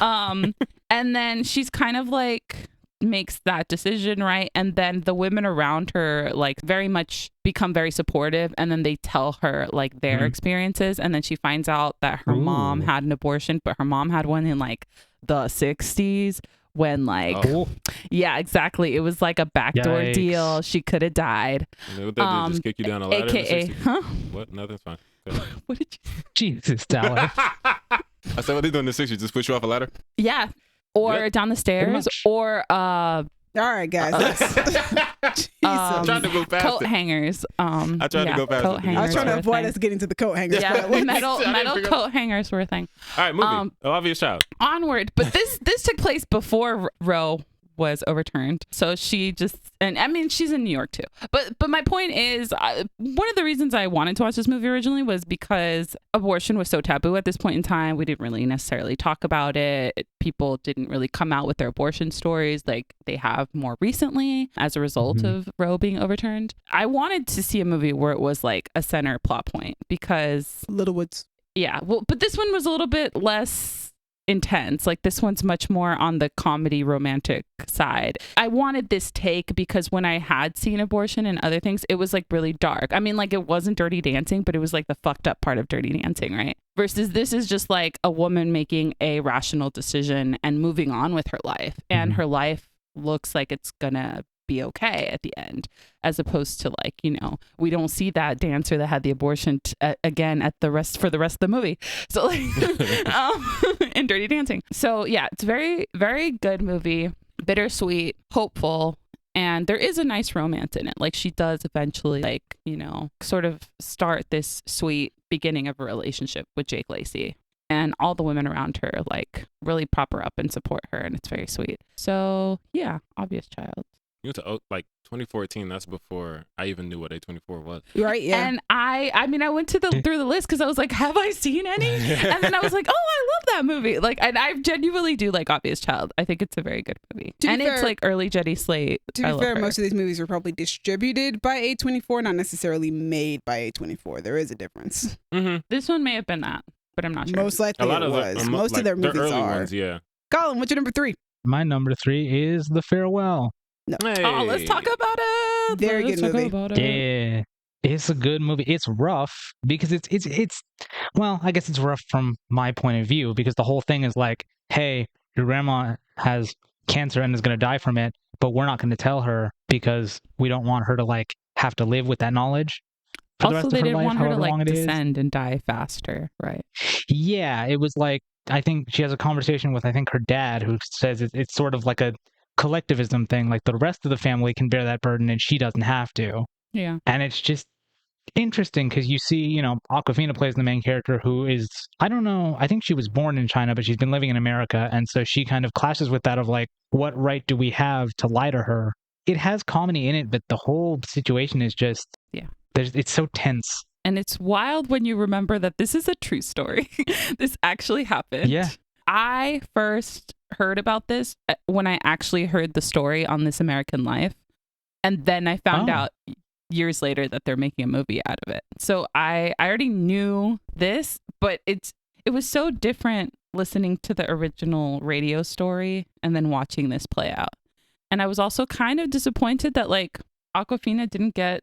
And then she's kind of like makes that decision, right? And then the women around her like very much become very supportive, and then they tell her like their experiences, and then she finds out that her mom had an abortion, but her mom had one in like the 60s when like yeah, exactly, it was like a backdoor Yikes. deal. She could have died. And what they did, just kick you down a ladder? in the AKA 60s? huh? What? Nothing's fine. Go ahead. What did you Jesus, Dallas. I said, what they do in the 60s? Just push you off a ladder? Yeah. Or Good. down the stairs, much. or All right, guys. I'm trying to go past coat it. hangers. I tried to go past coat it. hangers I was trying to were a avoid thing. us getting to the coat hangers. Yeah, but metal coat hangers were a thing. All right, movie. Obvious Child. Onward, but this took place before Roe was overturned. So she just, and I mean, she's in New York too. But my point is, one of the reasons I wanted to watch this movie originally was because abortion was so taboo at this point in time. We didn't really necessarily talk about it. People didn't really come out with their abortion stories like they have more recently as a result of Roe being overturned. I wanted to see a movie where it was like a center plot point because Littlewoods. Yeah, well, but this one was a little bit less intense. Like this one's much more on the comedy romantic side. I wanted this take because when I had seen abortion and other things, it was like really dark. I mean, like it wasn't Dirty Dancing, but it was like the fucked up part of Dirty Dancing, right? Versus this is just like a woman making a rational decision and moving on with her life. And her life looks like it's gonna be okay at the end, as opposed to like, you know, we don't see that dancer that had the abortion again for the rest of the movie. So like in Dirty Dancing. So yeah, it's very, very good movie, bittersweet, hopeful, and there is a nice romance in it. Like she does eventually, like, you know, sort of start this sweet beginning of a relationship with Jake Lacey. And all the women around her like really prop her up and support her, and it's very sweet. So yeah, Obvious Child. You went to like 2014. That's before I even knew what A24 was. Right, yeah. And I mean, I went through the list because I was like, have I seen any? And then I was like, oh, I love that movie. Like, and I genuinely do like Obvious Child. I think it's a very good movie. And it's like early Jenny Slate. To be fair, most of these movies were probably distributed by A24, not necessarily made by A24. There is a difference. This one may have been that, but I'm not sure. Most likely it was. Most of their movies early are. Ones, yeah. Colin, what's your number 3? My number 3 is The Farewell. No. Hey. Oh, let's talk about it. Very good movie. Yeah, it's a good movie. It's rough because it's well, I guess it's rough from my point of view because the whole thing is like, hey, your grandma has cancer and is going to die from it, but we're not going to tell her because we don't want her to like have to live with that knowledge. Also, they didn't want her to like descend and die faster, right? Yeah, it was like, I think she has a conversation with, I think, her dad, who says it's sort of like a collectivism thing, like the rest of the family can bear that burden and she doesn't have to. Yeah. And it's just interesting because you see, you know, Awkwafina plays the main character who is, I don't know, I think she was born in China, but she's been living in America. And so she kind of clashes with that of like, what right do we have to lie to her? It has comedy in it, but the whole situation is just, it's so tense. And it's wild when you remember that this is a true story. This actually happened. Yeah. I first heard about this when I actually heard the story on This American Life. And then I found out years later that they're making a movie out of it. So I already knew this, but it was so different listening to the original radio story and then watching this play out. And I was also kind of disappointed that like Awkwafina didn't get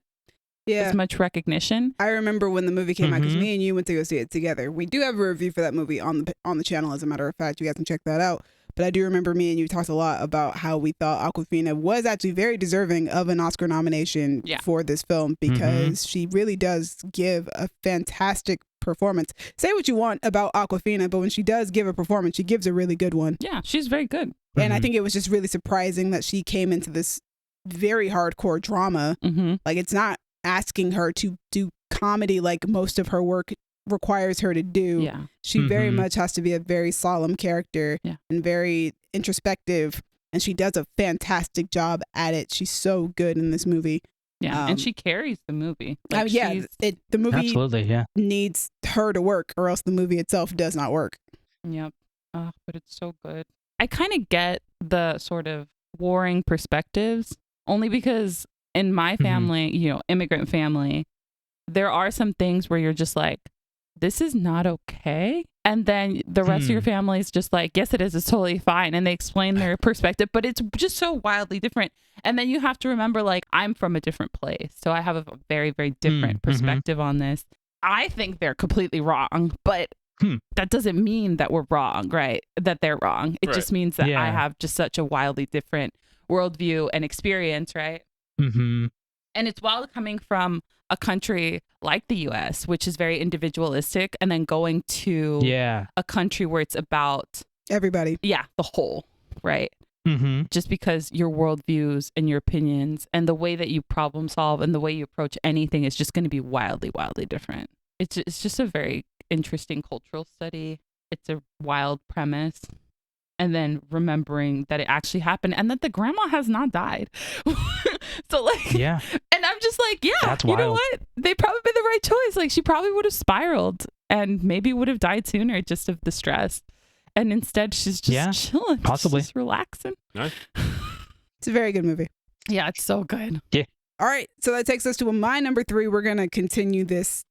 as much recognition. I remember when the movie came out because me and you went to go see it together. We do have a review for that movie on the channel, as a matter of fact. You guys can check that out. But I do remember me and you talked a lot about how we thought Awkwafina was actually very deserving of an Oscar nomination for this film because she really does give a fantastic performance. Say what you want about Awkwafina, but when she does give a performance, she gives a really good one. Yeah, she's very good. And I think it was just really surprising that she came into this very hardcore drama. Like, it's not asking her to do comedy like most of her work requires her to do. Yeah. She very much has to be a very solemn character and very introspective, and she does a fantastic job at it. She's so good in this movie. Yeah, and she carries the movie. Like the movie absolutely needs her to work, or else the movie itself does not work. Yep. But it's so good. I kind of get the sort of warring perspectives, only because in my family, you know, immigrant family, there are some things where you're just like, this is not okay. And then the rest of your family is just like, yes, it is. It's totally fine. And they explain their perspective, but it's just so wildly different. And then you have to remember, like, I'm from a different place. So I have a very, very different perspective on this. I think they're completely wrong, but that doesn't mean that we're wrong, right? That they're wrong. It just means that I have just such a wildly different worldview and experience, right? And it's wild coming from a country like the US, which is very individualistic, and then going to a country where it's about everybody. Yeah, the whole, right? just because your worldviews and your opinions and the way that you problem solve and the way you approach anything is just going to be wildly, wildly different. It's just a very interesting cultural study. It's a wild premise. And then remembering that it actually happened and that the grandma has not died. So like, yeah. And I'm just like, yeah, That's you wild. know what? They probably made the right choice. Like she probably would have spiraled and maybe would have died sooner just of the stress. And instead she's just chilling. Possibly. Just relaxing. Nice. It's a very good movie. Yeah, it's so good. Yeah. All right, so that takes us to my number 3. We're going to continue this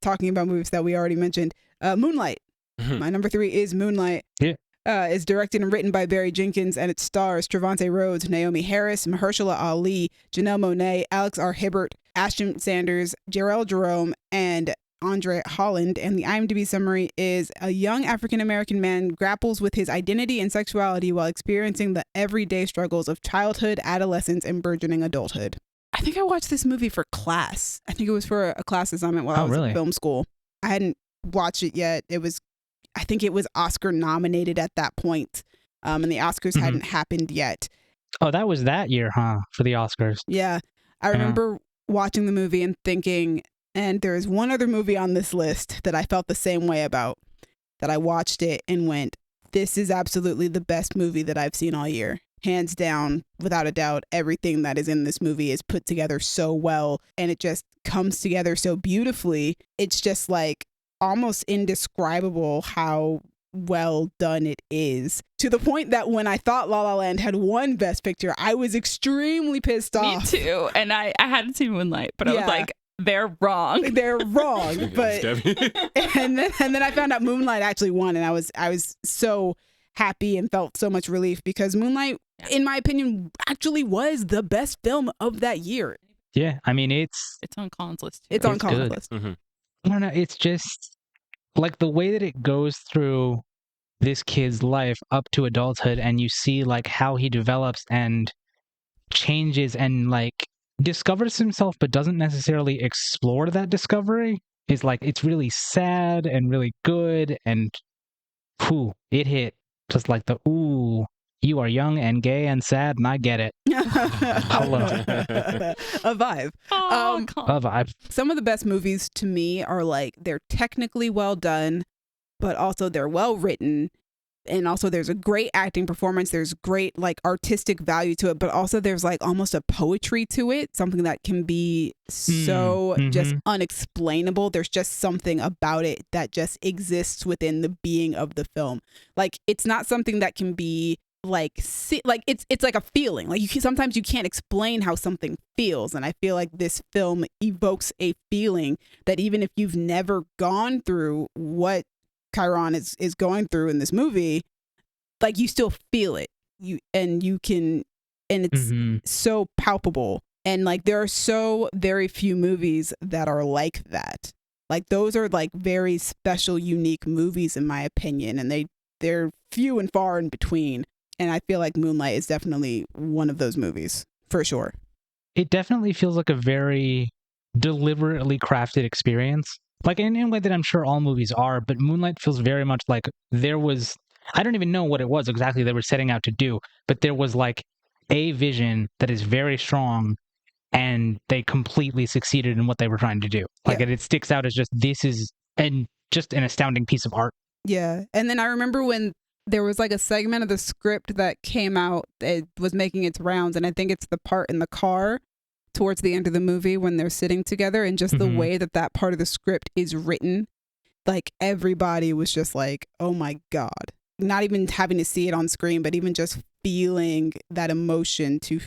talking about movies that we already mentioned. Moonlight. My number 3 is Moonlight. Yeah. It's directed and written by Barry Jenkins, and it stars Trevante Rhodes, Naomi Harris, Mahershala Ali, Janelle Monáe, Alex R. Hibbert, Ashton Sanders, Jarrell Jerome, and Andre Holland. And the IMDb summary is a young African-American man grapples with his identity and sexuality while experiencing the everyday struggles of childhood, adolescence, and burgeoning adulthood. I think I watched this movie for class. I think it was for a class assignment while I was in film school. I hadn't watched it yet. I think it was Oscar nominated at that point, and the Oscars hadn't happened yet. Oh, that was that year, huh? For the Oscars. Yeah. I remember watching the movie and thinking, and there's one other movie on this list that I felt the same way about, that I watched it and went, this is absolutely the best movie that I've seen all year. Hands down, without a doubt, everything that is in this movie is put together so well, and it just comes together so beautifully. It's just like almost indescribable how well done it is, to the point that when I thought La La Land had won Best Picture, I was extremely pissed off. Me too. And I hadn't seen Moonlight, but I was like, they're wrong. They're wrong. But and then I found out Moonlight actually won, and I was so happy and felt so much relief, because Moonlight, in my opinion, actually was the best film of that year. Yeah, I mean it's on Colin's list. It's on Colin's list. I don't know. It's just like the way that it goes through this kid's life up to adulthood, and you see like how he develops and changes and like discovers himself, but doesn't necessarily explore that discovery. Is like, it's really sad and really good, and it hit just like the you are young and gay and sad, and I get it. Hello. A vibe. A vibe. Some of the best movies to me are like, they're technically well done, but also they're well written. And also there's a great acting performance. There's great like artistic value to it, but also there's like almost a poetry to it. Something that can be so just unexplainable. There's just something about it that just exists within the being of the film. Like, it's not something that can be like it's like a feeling. Like, sometimes you can't explain how something feels, and I feel like this film evokes a feeling that even if you've never gone through what Chiron is going through in this movie, like, you still feel it. It's so palpable. And like, there are so very few movies that are like that. Like, those are like very special, unique movies in my opinion, and they're few and far in between. And I feel like Moonlight is definitely one of those movies, for sure. It definitely feels like a very deliberately crafted experience. Like, in a way that I'm sure all movies are, but Moonlight feels very much like there was, I don't even know what it was exactly they were setting out to do, but there was like a vision that is very strong, and they completely succeeded in what they were trying to do. Like, it sticks out as just, this is just an astounding piece of art. Yeah. And then I remember when there was like a segment of the script that came out, it was making its rounds, and I think it's the part in the car towards the end of the movie when they're sitting together, and just the way that part of the script is written, like, everybody was just like, oh my God. Not even having to see it on screen, but even just feeling that emotion to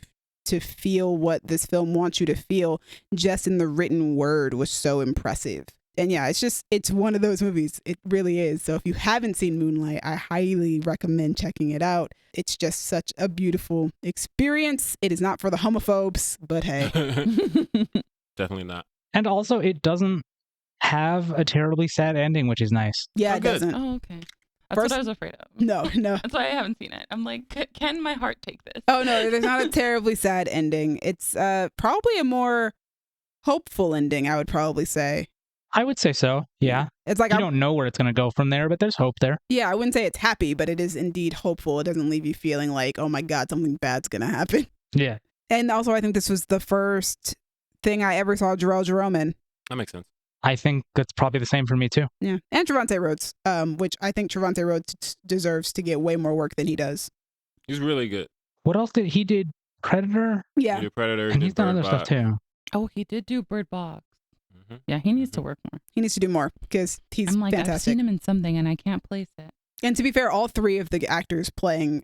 feel what this film wants you to feel just in the written word was so impressive. And yeah, it's one of those movies. It really is. So if you haven't seen Moonlight, I highly recommend checking it out. It's just such a beautiful experience. It is not for the homophobes, but hey. Definitely not. And also, it doesn't have a terribly sad ending, which is nice. Yeah, it doesn't. Oh, okay. That's what I was afraid of. No. That's why I haven't seen it. I'm like, can my heart take this? Oh, no, there's not a terribly sad ending. It's probably a more hopeful ending, I would probably say. I would say so. Yeah. It's like You don't know where it's going to go from there, but there's hope there. Yeah, I wouldn't say it's happy, but it is indeed hopeful. It doesn't leave you feeling like, oh my God, something bad's going to happen. Yeah. And also, I think this was the first thing I ever saw Jarrell Jerome in. That makes sense. I think that's probably the same for me too. Yeah. And Trevante Rhodes, which I think Trevante Rhodes deserves to get way more work than he does. He's really good. What else did he did? Predator? Yeah. He did Predator. And he he's did done Bird other stuff Box. too. Oh, he did do Bird Box. Mhm. Yeah, he needs to work more. He needs to do more because he's I'm like, I've fantastic. seen him in something and I can't place it. And to be fair, all three of the actors playing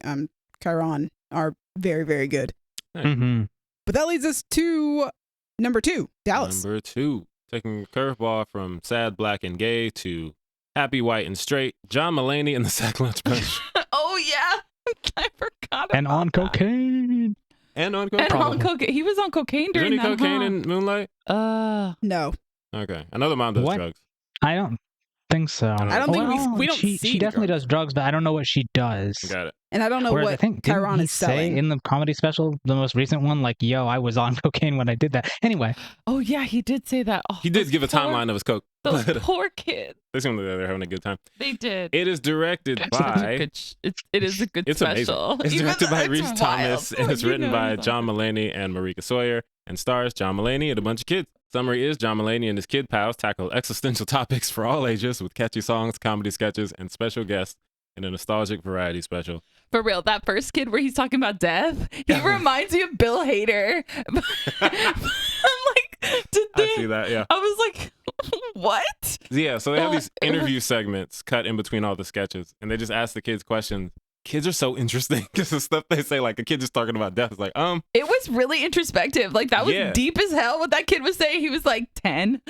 Chiron are very, very good. Mm-hmm. But that leads us to number 2, Dallas. Number 2, taking a curveball from sad, black, and gay to happy, white, and straight. John Mulaney and the Sack Lunch Bunch. Oh, yeah. I forgot And on about that. cocaine. And on cocaine. And on cocaine. He was on cocaine Is there during any that, cocaine huh? in Moonlight? No. Okay. I know the mom does What? drugs. I don't think so. I don't think we don't she, see She the definitely drugs. does drugs, but I don't know what she does. Got it. And I don't know Whereas I what think didn't Chiron he is say selling. in the comedy special, the most recent one, like, yo, I was on cocaine when I did that. Anyway, Oh, yeah, he did say that. Oh, He did those give a poor- timeline of his coke. Those But poor kids. they seem like they're having a good time. They did. It is directed It is a by... good it is a good It's amazing. special. It's Even directed though by it's Reese wild. Thomas and it's You written know by it's John wild. Mulaney and Marika Sawyer and stars John Mulaney and a bunch of kids. Summary is John Mulaney and his kid pals tackle existential topics for all ages with catchy songs, comedy sketches, and special guests in a nostalgic variety special. For real, that first kid where he's talking about death, he reminds me of Bill Hader. I'm like, did they? I see that, yeah. I was like, what? Yeah, so they have these interview segments cut in between all the sketches, and they just ask the kids questions. Kids are so interesting because the stuff they say, like a kid just talking about death is like, It was really introspective. Like, that was Yeah. deep as hell what that kid was saying. He was like 10.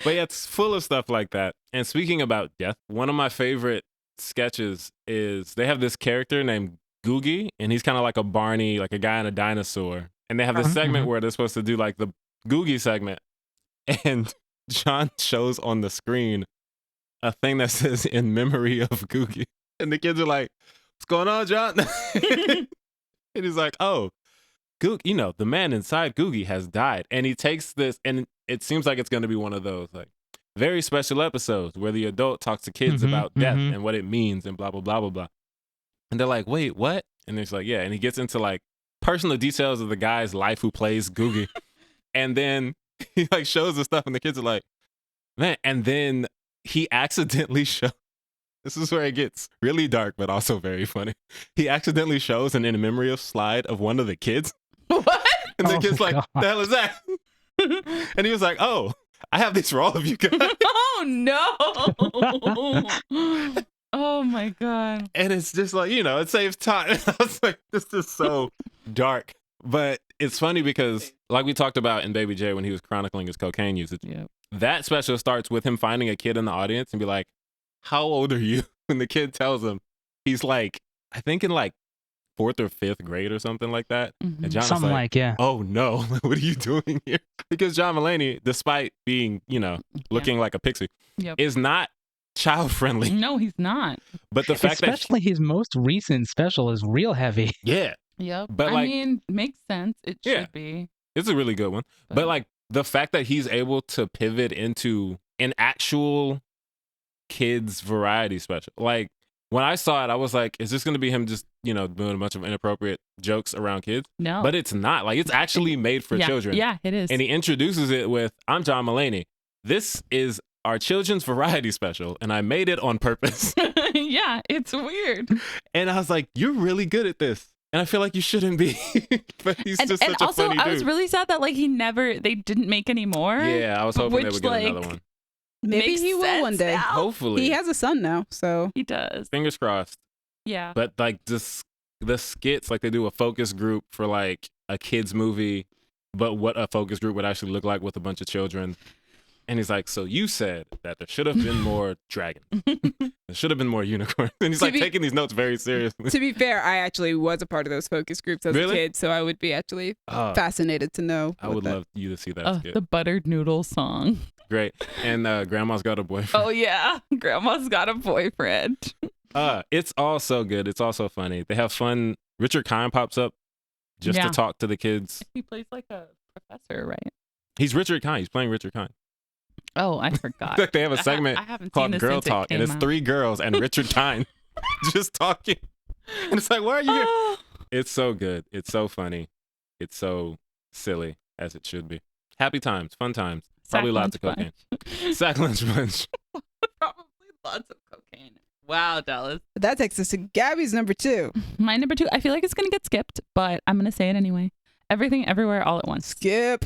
But yeah, it's full of stuff like that. And speaking about death, one of my favorite sketches is they have this character named Googie, and he's kind of like a Barney, like a guy and a dinosaur. And they have this segment where they're supposed to do like the Googie segment. And John shows on the screen a thing that says in memory of Googie. And the kids are like, what's going on, John? And he's like, oh, Googie, you know, the man inside Googie has died. And he takes this, and it seems like it's going to be one of those like very special episodes where the adult talks to kids about death and what it means and blah, blah, blah, blah, blah. And they're like, wait, what? And it's like, yeah. And he gets into like personal details of the guy's life who plays Googie. And then he like shows the stuff and the kids are like, man. And then he accidentally shows, this is where it gets really dark, but also very funny. He accidentally shows an in memory of slide of one of the kids. What? And the Oh kid's like, God. the hell is that? And he was like, oh, I have these for all of you guys. Oh, no. Oh, my God. And it's just like, you know, it saves time. I was like, this is so dark. But it's funny because, like we talked about in Baby J when he was chronicling his cocaine usage, Yep. that special starts with him finding a kid in the audience and be like, how old are you? And the kid tells him he's like, I think in like 4th or 5th grade or something like that. Mhm. And John is something like, yeah. oh no, what are you doing here? Because John Mulaney, despite being, you know, looking like a pixie, Yep. is not child friendly. No, he's not. But the fact Especially his most recent special is real heavy. yeah, Yep. But, I like- mean, makes sense. It Yeah. should be. it's a really good one. But like the fact that he's able to pivot into an actual kids variety special. Like when I saw it, I was like, is this going to be him just, you know, doing a bunch of inappropriate jokes around kids? No. But it's not. Like it's actually made for yeah. children. Yeah, it is. And he introduces it with, I'm John Mulaney. This is our children's variety special, and I made it on purpose. Yeah, it's weird. And I was like, you're really good at this. And I feel like you shouldn't be. But he's just And such a also, funny dude. I was really sad that like they didn't make any more. Yeah, I was hoping they Which, would get another like, one. Maybe Makes he will one sense day. now. Hopefully. He has a son now, so He does. Fingers crossed. Yeah. But like just the skits, like they do a focus group for like a kid's movie, but what a focus group would actually look like with a bunch of children. And he's like, so you said that there should have been more dragon. There should have been more unicorn. And he's To like be- taking these notes very seriously. to be fair, I actually was a part of those focus groups as Really? a kid, so I would be actually Oh, fascinated to know. I what would that- love you to see that Oh, skit. the buttered noodle song. Great. And Grandma's Got a Boyfriend. Oh yeah, Grandma's got a boyfriend. It's all so good. It's also funny. They have fun. Richard Kind pops up just Yeah. to talk to the kids. He plays like a professor, right? He's Richard Kind. He's playing Richard Kind. Oh, I forgot. Like they have a segment I haven't seen called this Girl since it Talk, and came it's out. 3 girls and Richard Tyne just talking. And it's like, why are you here? Oh. It's so good. It's so funny. It's so silly, as it should be. Happy times, fun times. Probably lots of cocaine. Sack lunch bunch. Probably lots of cocaine. Wow, Dallas. That takes us to Gabby's number 2. My number 2, I feel like it's going to get skipped, but I'm going to say it anyway. Everything, Everywhere, All at Once. Skip.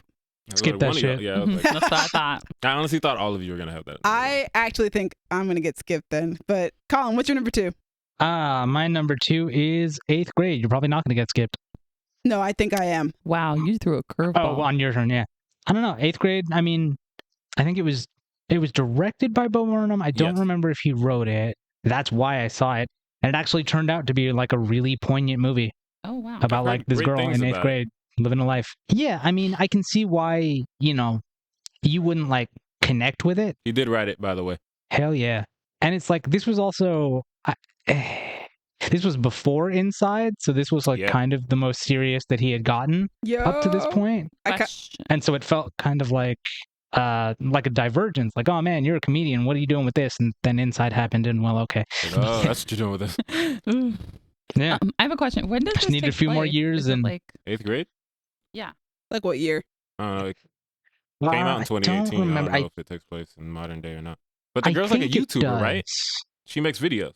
Skip that shit. Yeah, I was like, That's what I thought. I honestly thought all of you were going to have that. I actually think I'm going to get skipped then. But Colin, what's your number 2? My number 2 is 8th grade. You're probably not going to get skipped. No, I think I am. Wow, you threw a curveball. Oh, on your turn, yeah. I don't know. 8th grade, I mean, I think it was directed by Bo Burnham. I don't Yes. remember if he wrote it. That's why I saw it. And it actually turned out to be like a really poignant movie Oh, wow. about like this great girl things in 8th about it. grade living a life. Yeah, I mean, I can see why, you wouldn't like connect with it. He did write it, by the way. Hell yeah. And it's like, this was also, this was before Inside. So this was like Yeah. kind of the most serious that he had gotten Yo. up to this point. Question. And so it felt kind of like a divergence. Like, oh man, you're a comedian. What are you doing with this? And then Inside happened and well, okay. Like, oh, that's what you're doing with this. Ooh. Yeah. I have a question. When does Just this need a take few more place? years Is it and- like 8th grade? Like what year? It came out in 2018. I don't know if it takes place in modern day or not. But the girl's like a YouTuber, right? She makes videos.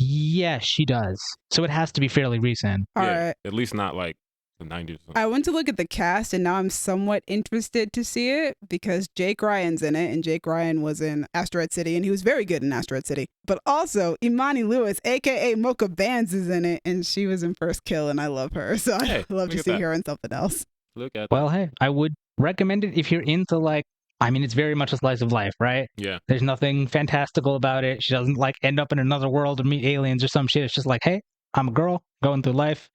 Yeah, she does. So it has to be fairly recent. All Yeah, right. At least not like the 90s or something. I went to look at the cast and now I'm somewhat interested to see it because Jake Ryan's in it and Jake Ryan was in Asteroid City and he was very good in Asteroid City. But also Imani Lewis, aka Mocha Bands, is in it and she was in First Kill and I love her. So Hey, I'd love look to at see that. her in something else. Look at Well, hey, I would recommend it if you're into like, I mean, it's very much a slice of life, right? Yeah. There's nothing fantastical about it. She doesn't like end up in another world and meet aliens or some shit. It's just like, hey, I'm a girl going through life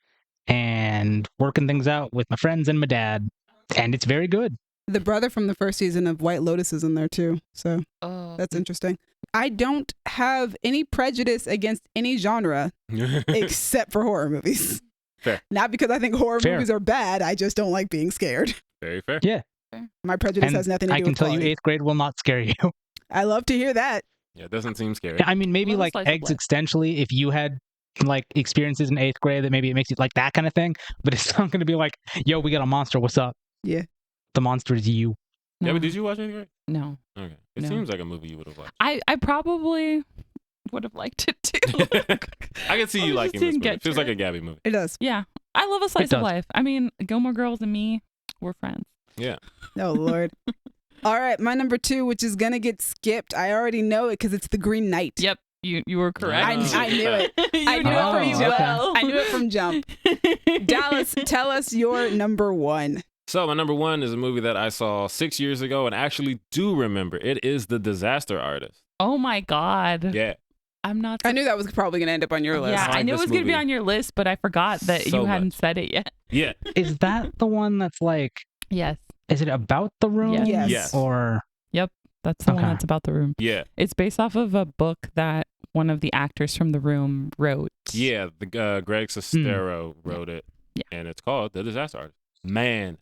and working things out with my friends and my dad. And it's very good. The brother from the first season of White Lotus is in there too. So that's interesting. I don't have any prejudice against any genre that. except for horror movies. Fair. Not because I think horror Fair. movies are bad. I just don't like being scared. Very fair. Yeah. My prejudice And has nothing to do I can with tell you quality. 8th grade will not scare you. I love to hear that. Yeah, it doesn't seem scary. I mean, maybe Well, like slice of life. existentially, if you had like experiences in 8th grade that maybe it makes you like that kind of thing, but it's not going to be like, yo, we got a monster. What's up? Yeah. The monster is you. Yeah, No. but did you watch 8th grade? No. Okay. It No. seems like a movie you would have watched. I probably would have liked it too. I can see I you just liking this didn't movie. get It feels to like it. a Gabby movie. It does. Yeah. I love a slice of does. life. I mean, Gilmore Girls and me, we're friends. Yeah. Oh, Lord. All right. My number 2, which is going to get skipped. I already know it because it's The Green Knight. Yep. You were correct. I knew it. You I knew know it from me okay. jump. well. I knew it from jump. Dallas, tell us your number 1. So my number 1 is a movie that I saw 6 years ago and actually do remember. It is The Disaster Artist. Oh my God. Yeah. I'm not. I knew that was probably going to end up on your list. Yeah, I like I knew it this was going to be movie on your list, but I forgot that so you hadn't much. said it yet. Yeah. Is that the one that's like, Yes. is it about the room? Yes. Yes. Or, That's the one Okay. that's about the room. Yeah. It's based off of a book that one of the actors from The Room wrote. Yeah. The Greg Sestero wrote it. Yeah. And it's called The Disaster Artist. Man,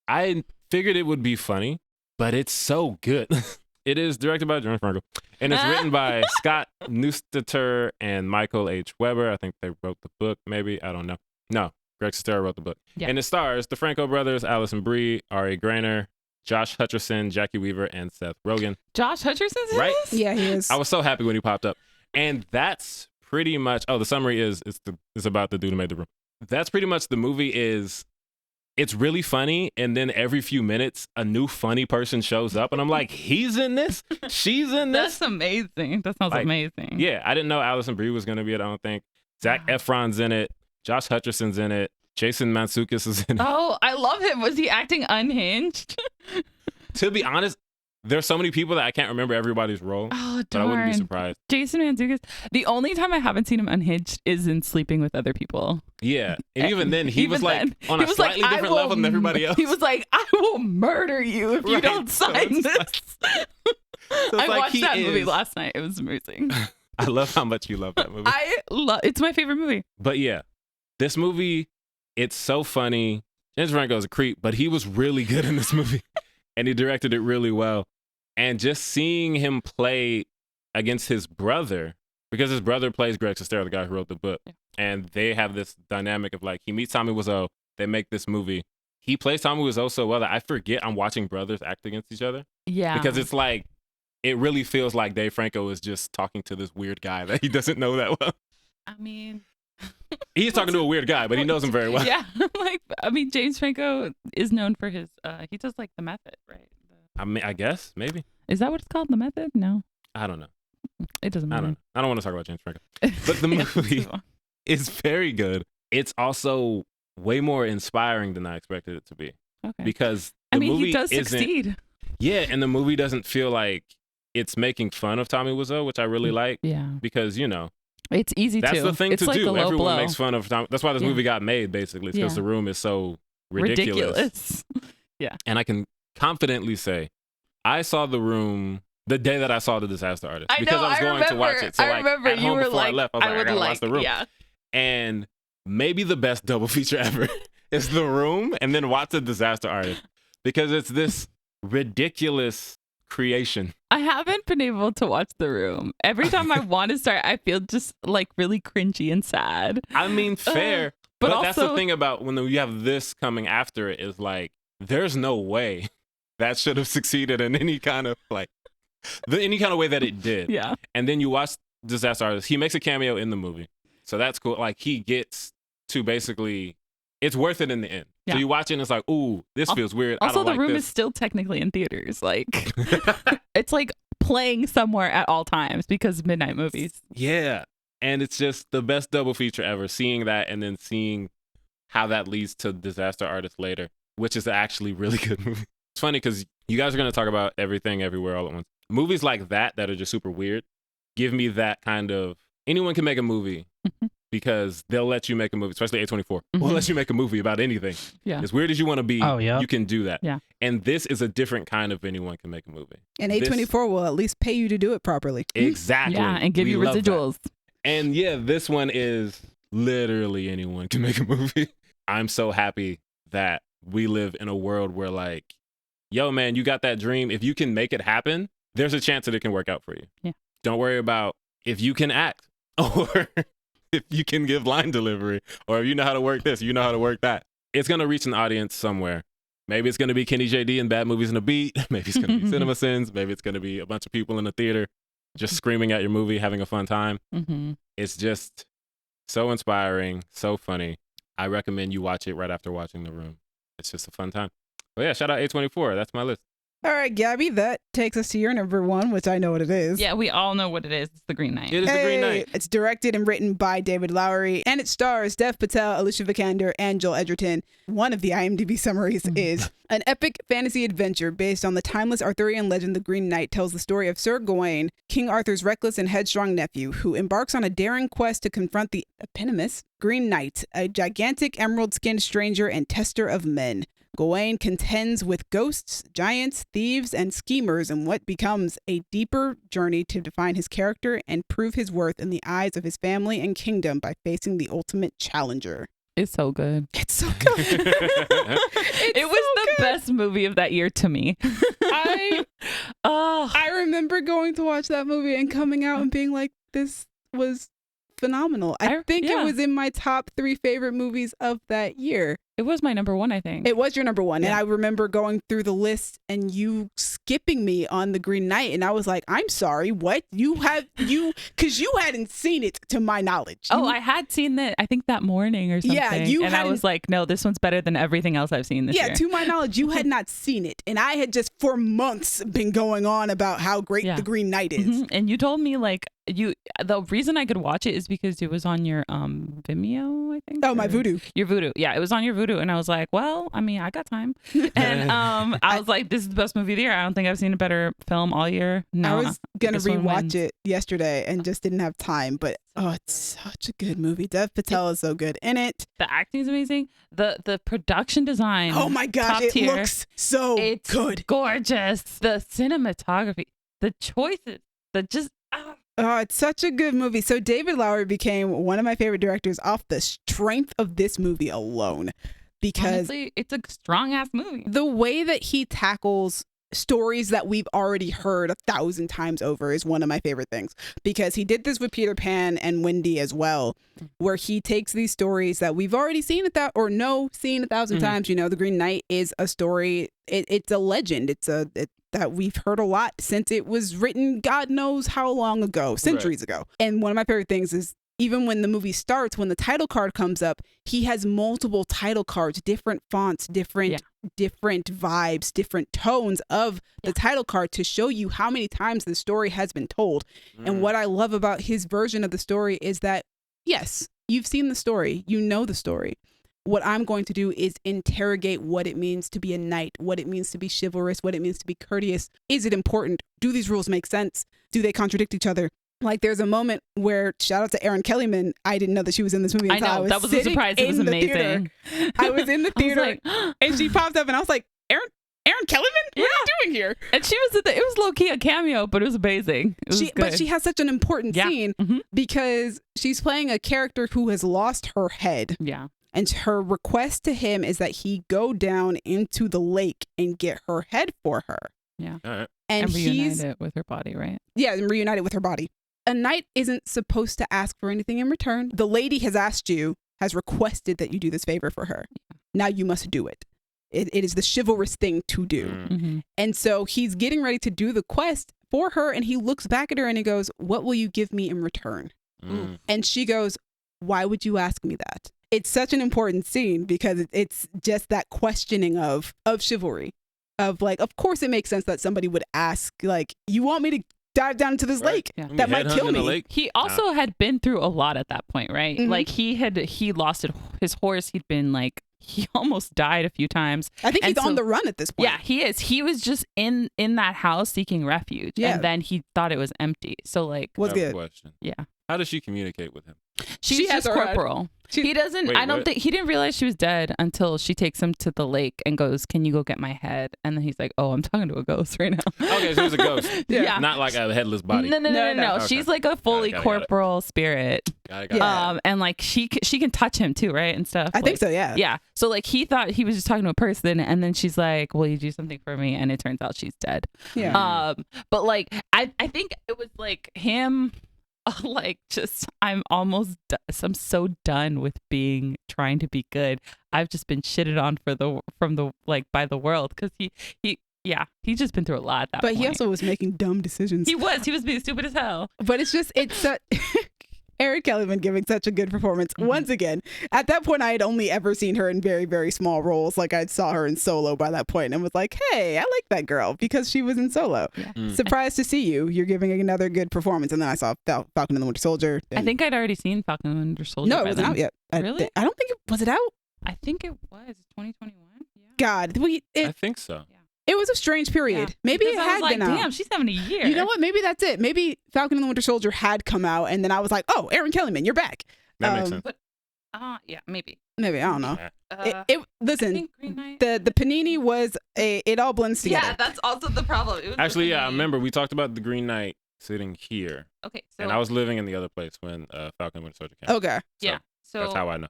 I figured it would be funny, but it's so good. It is directed by James Franco, and it's written by Scott Neustadter and Michael H. Weber. I think they wrote the book, maybe. I don't know. No, Greg Sestero wrote the book. Yeah. And it stars the Franco brothers, Allison Brie, Ari Grainer, Josh Hutcherson, Jackie Weaver, and Seth Rogen. Josh Hutcherson's in Right? this? Yeah, he is. I was so happy when he popped up. And that's pretty much, the summary is it's about the dude who made the room. That's pretty much the movie is, it's really funny. And then every few minutes, a new funny person shows up. And I'm like, he's in this? She's in this? That's amazing. That sounds Like, amazing. Yeah, I didn't know Allison Brie was going to be it, I don't think. Zach Efron's in it. Josh Hutcherson's in it. Jason Mantzoukas is in it. Oh, I love him. Was he acting unhinged? To be honest, there's so many people that I can't remember everybody's role. Oh, But I wouldn't be darn. surprised. Jason Mantzoukas. The only time I haven't seen him unhinged is in Sleeping with Other People. Yeah. And even then, he was like then, on he a was like, slightly "I different will level than everybody else. He was like, I will murder you if you Right. don't So sign it's this. like- So it's I like watched he that movie is- last night. It was amazing. I love how much you love that movie. It's my favorite movie. But yeah, this movie, it's so funny. James Franco's a creep, but he was really good in this movie. And he directed it really well. And just seeing him play against his brother, because his brother plays Greg Sestero, the guy who wrote the book. Yeah. And they have this dynamic of like, he meets Tommy Wiseau, they make this movie. He plays Tommy Wiseau so well that I forget I'm watching brothers act against each other. Yeah. Because it's like, it really feels like Dave Franco is just talking to this weird guy that he doesn't know that well. I mean, he's talking to a weird guy, but he knows him very well. Yeah. Like, I mean, James Franco is known for his, he does like The Method, right? I mean, I guess, maybe. Is that what it's called? The Method? No. I don't know. It doesn't matter. I don't want to talk about James Franco. But the movie is very good. It's also way more inspiring than I expected it to be. Okay. Because the movie he does succeed. Yeah, and the movie doesn't feel like it's making fun of Tommy Wiseau, which I really like. Yeah. Because, you know, it's easy that's the thing it's to like do. Everyone blow. makes fun of Tommy. That's why this movie got made, basically, because The Room is so ridiculous. Yeah. And I can confidently say, I saw The Room the day that I saw The Disaster Artist, because I was going to watch it. So I remember at you home were before like, I left, I was like, I gotta watch The Room. Yeah. And maybe the best double feature ever is The Room, and then watch The Disaster Artist, because it's this ridiculous creation. I haven't been able to watch The Room. Every time I want to start, I feel just like really cringy and sad. I mean, fair. But also, that's the thing about when you have this coming after it is like, there's no way that should have succeeded in any kind of like, any kind of way that it did. Yeah. And then you watch Disaster Artist. He makes a cameo in the movie. So that's cool. Like, he gets to basically, it's worth it in the end. Yeah. So you watch it and it's like, ooh, this feels weird. Also, I don't The Room is still technically in theaters. Like, it's like playing somewhere at all times because midnight movies. Yeah. And it's just the best double feature ever. Seeing that and then seeing how that leads to Disaster Artist later, which is actually really good movie. It's funny because you guys are going to talk about Everything Everywhere All at Once. Movies like that are just super weird give me that kind of, anyone can make a movie because they'll let you make a movie, especially A24. Will let you make a movie about anything. Yeah. As weird as you want to be, you can do that. Yeah. And this is a different kind of anyone can make a movie. And A24 will at least pay you to do it properly. Exactly. Yeah, and give you residuals. And yeah, this one is literally anyone can make a movie. I'm so happy that we live in a world where like, yo, man, you got that dream. If you can make it happen, there's a chance that it can work out for you. Yeah. Don't worry about if you can act or if you can give line delivery or if you know how to work this, you know how to work that. It's going to reach an audience somewhere. Maybe it's going to be Kenny JD and Bad Movies in a Beat. Maybe it's going to be Cinema Sins. Maybe it's going to be a bunch of people in the theater just screaming at your movie, having a fun time. It's just so inspiring, so funny. I recommend you watch it right after watching The Room. It's just a fun time. But yeah, shout out A24. That's my list. All right, Gabby, that takes us to your number one, which I know what it is. Yeah, we all know what it is. It's The Green Knight. It is The Green Knight. It's directed and written by David Lowery, and it stars Dev Patel, Alicia Vikander, and Joel Edgerton. One of the IMDb summaries is an epic fantasy adventure based on the timeless Arthurian legend The Green Knight tells the story of Sir Gawain, King Arthur's reckless and headstrong nephew, who embarks on a daring quest to confront the eponymous Green Knight, a gigantic emerald-skinned stranger and tester of men. Gawain contends with ghosts, giants, thieves, and schemers in what becomes a deeper journey to define his character and prove his worth in the eyes of his family and kingdom by facing the ultimate challenger. It's so good. It's so good. It was the best movie of that year to me. I remember going to watch that movie and coming out and being like, this was phenomenal. I think it was in my top 3 favorite movies of that year. It was my number one, I think. It was your number one. Yeah. And I remember going through the list and you skipping me on The Green Knight. And I was like, I'm sorry, what? Because you hadn't seen it to my knowledge. I had seen it, I think that morning or something. Yeah, and I was like, no, this one's better than everything else I've seen this year. Yeah, to my knowledge, you had not seen it. And I had just for months been going on about how great The Green Knight is. And you told me like, the reason I could watch it is because it was on your Vimeo, I think. Oh, my Vudu. Your Vudu. Yeah, it was on your Vudu. And I was like, well, I mean, I got time. And I was like, this is the best movie of the year. I don't think I've seen a better film all year. No, I was going to rewatch it yesterday and just didn't have time. But it's such a good movie. Dev Patel is so good in it. The acting is amazing. The production design. Oh my gosh, it looks so good. Gorgeous. The cinematography, the choices, Oh, it's such a good movie. So David Lowery became one of my favorite directors off the strength of this movie alone. Because honestly, it's a strong ass movie. The way that he tackles stories that we've already heard 1,000 times over is one of my favorite things, because he did this with Peter Pan and Wendy as well, where he takes these stories that we've already seen seen 1,000 times. You know, the Green Knight is a story. It's a legend. That we've heard a lot since it was written, God knows how long ago, centuries ago. And one of my favorite things is, even when the movie starts, when the title card comes up, he has multiple title cards, different fonts, different vibes, different tones of the title card to show you how many times the story has been told. And what I love about his version of the story is that, yes, you've seen the story, you know the story. What I'm going to do is interrogate what it means to be a knight, what it means to be chivalrous, what it means to be courteous. Is it important? Do these rules make sense? Do they contradict each other? Like, there's a moment where, shout out to Erin Kellyman, I didn't know that she was in this movie until I was that was a surprise. It was amazing. I was in the theater and she popped up and I was like, Erin Kellyman? What are you doing here? And she was it was low-key a cameo, but it was amazing. It was good. But she has such an important scene because she's playing a character who has lost her head. Yeah. And her request to him is that he go down into the lake and get her head for her. Yeah. All right. And reunite it with her body, right? Yeah, and reunite it with her body. A knight isn't supposed to ask for anything in return. The lady has requested that you do this favor for her. Now you must do it. It is the chivalrous thing to do. And so he's getting ready to do the quest for her, and he looks back at her and he goes, what will you give me in return? And she goes, why would you ask me that? It's such an important scene because it's just that questioning of chivalry. Of like, of course it makes sense that somebody would ask, like, you want me to dive down into this lake that might kill me. He also had been through a lot at that point, right? Like he lost his horse. He'd been like, he almost died a few times. I think he's on the run at this point. Yeah, he is. He was just in that house seeking refuge, and then he thought it was empty. So like, what's good? Question. Yeah. How does she communicate with him? She has just corporal. He doesn't. Wait, I don't think he didn't realize she was dead until she takes him to the lake and goes, "Can you go get my head?" And then he's like, "Oh, I'm talking to a ghost right now." Okay, so it's a ghost. Yeah. Not like a headless body. No. Okay. She's like a fully corporal spirit. Got it. And like she can touch him too, right, and stuff. I think so. Yeah. Yeah. So like he thought he was just talking to a person, and then she's like, "Will you do something for me?" And it turns out she's dead. Yeah. But like I think it was like him. Like I'm so done with trying to be good. I've just been shitted on by the world because he's just been through a lot at that point. But he also was making dumb decisions. He was being stupid as hell. But it's Erin Kellyman giving such a good performance. Once again, at that point, I had only ever seen her in very, very small roles. Like, I saw her in Solo by that point and was like, hey, I like that girl because she was in Solo. Yeah. Surprised to see you. You're giving another good performance. And then I saw Falcon and the Winter Soldier. I think I'd already seen Falcon and the Winter Soldier. No, it wasn't out yet. Really? I don't think was it out? I think it was 2021. Yeah. God, I think so. Yeah. It was a strange period. Maybe because it had been out. Damn, she's having a year. You know what? Maybe that's it. Maybe Falcon and the Winter Soldier had come out, and then I was like, "Oh, Erin Kellyman, you're back." That makes sense. But, yeah, maybe. Maybe I don't know. Listen, Green Knight. the panini was it all blends together. Yeah, that's also the problem. Actually, I remember we talked about the Green Knight sitting here. Okay, so and I was living in the other place when Falcon and Winter Soldier came. Okay. So that's how I know.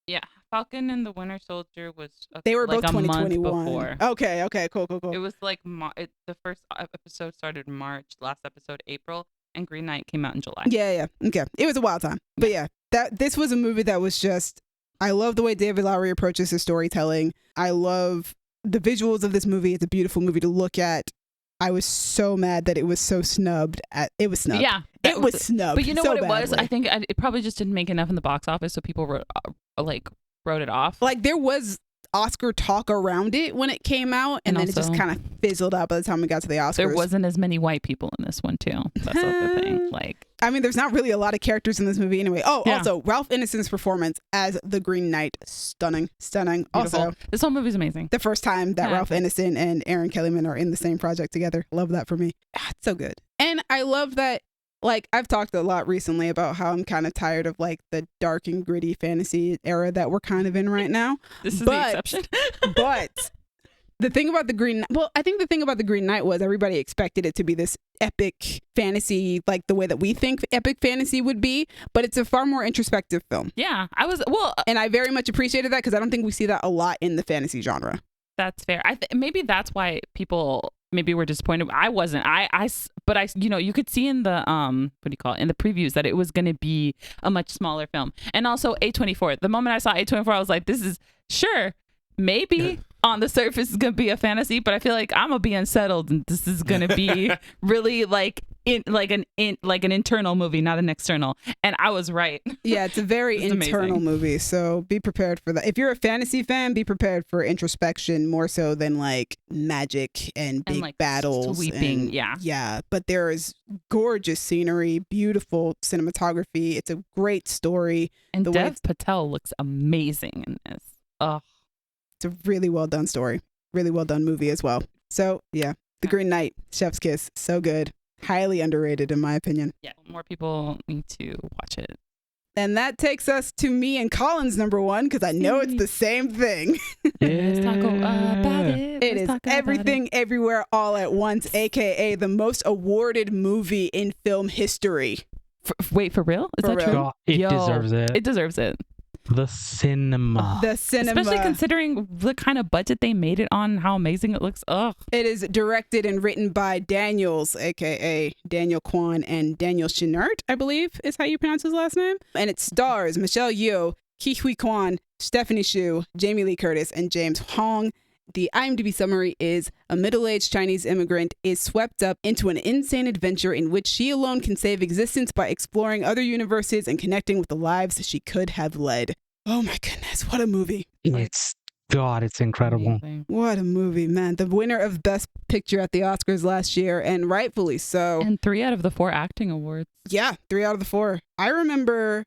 Yeah, Falcon and the Winter Soldier was they were like both 2021. Before. Okay, cool. It was like the first episode started March, last episode April, and Green Knight came out in July. Yeah. Okay, it was a wild time, but yeah, this was a movie that was just. I love the way David Lowery approaches his storytelling. I love the visuals of this movie. It's a beautiful movie to look at. I was so mad that it was so snubbed. It was snubbed. Yeah, it was snubbed. But you know so what it was? badly. I think it probably just didn't make enough in the box office, so people wrote it off. Like there was Oscar talk around it when it came out, and then it just kind of fizzled out by the time we got to the Oscars. There wasn't as many white people in this one too. That's the thing. Like, I mean, there's not really a lot of characters in this movie anyway. Oh, also Ralph Ineson's performance as the Green Knight, stunning. Beautiful. Also, this whole movie's amazing. The first time that Ralph Ineson and Erin Kellyman are in the same project together. Love that for me. It's so good. And I love that. Like, I've talked a lot recently about how I'm kind of tired of like the dark and gritty fantasy era that we're kind of in right now. This is the exception. But the thing about I think the thing about the Green Knight was everybody expected it to be this epic fantasy, like the way that we think epic fantasy would be, but it's a far more introspective film. Yeah, and I very much appreciated that because I don't think we see that a lot in the fantasy genre. That's fair. Maybe that's why people maybe were disappointed. I wasn't. But I, you could see in the in the previews that it was going to be a much smaller film. And also A24. The moment I saw A24, I was like, this is sure, maybe on the surface it's going to be a fantasy, but I feel like I'm gonna be unsettled, and this is going to be really like an internal movie, not an external. And I was right. Yeah, it's a very internal movie, so be prepared for that. If you're a fantasy fan, be prepared for introspection more so than like magic and big like battles. Sweeping, yeah. But there is gorgeous scenery, beautiful cinematography. It's a great story. And Dev Patel looks amazing in this. Oh, it's a really well done story, really well done movie as well. So yeah, The Green Knight, Chef's Kiss, so good. Highly underrated in my opinion. Yeah, more people need to watch it. And that takes us to me and Colin's number one, because I know it's the same thing. Let's talk about it. It is Everything Everywhere All at Once, aka the most awarded movie in film history. Wait, for real? Is that true? God, it deserves it. It deserves it. The cinema. Especially considering the kind of budget they made it on, how amazing it looks. Ugh. It is directed and written by Daniels, aka Daniel Kwan, and Daniel Chinart, I believe is how you pronounce his last name. And it stars Michelle Yeoh, Ki Hui Kwan, Stephanie Hsu, Jamie Lee Curtis, and James Hong. The IMDb summary is: a middle-aged Chinese immigrant is swept up into an insane adventure in which she alone can save existence by exploring other universes and connecting with the lives she could have led. Oh my goodness, what a movie. It's incredible. What a movie, man. The winner of Best Picture at the Oscars last year, and rightfully so. And 3 out of the 4 acting awards. Yeah, 3 out of the 4. I remember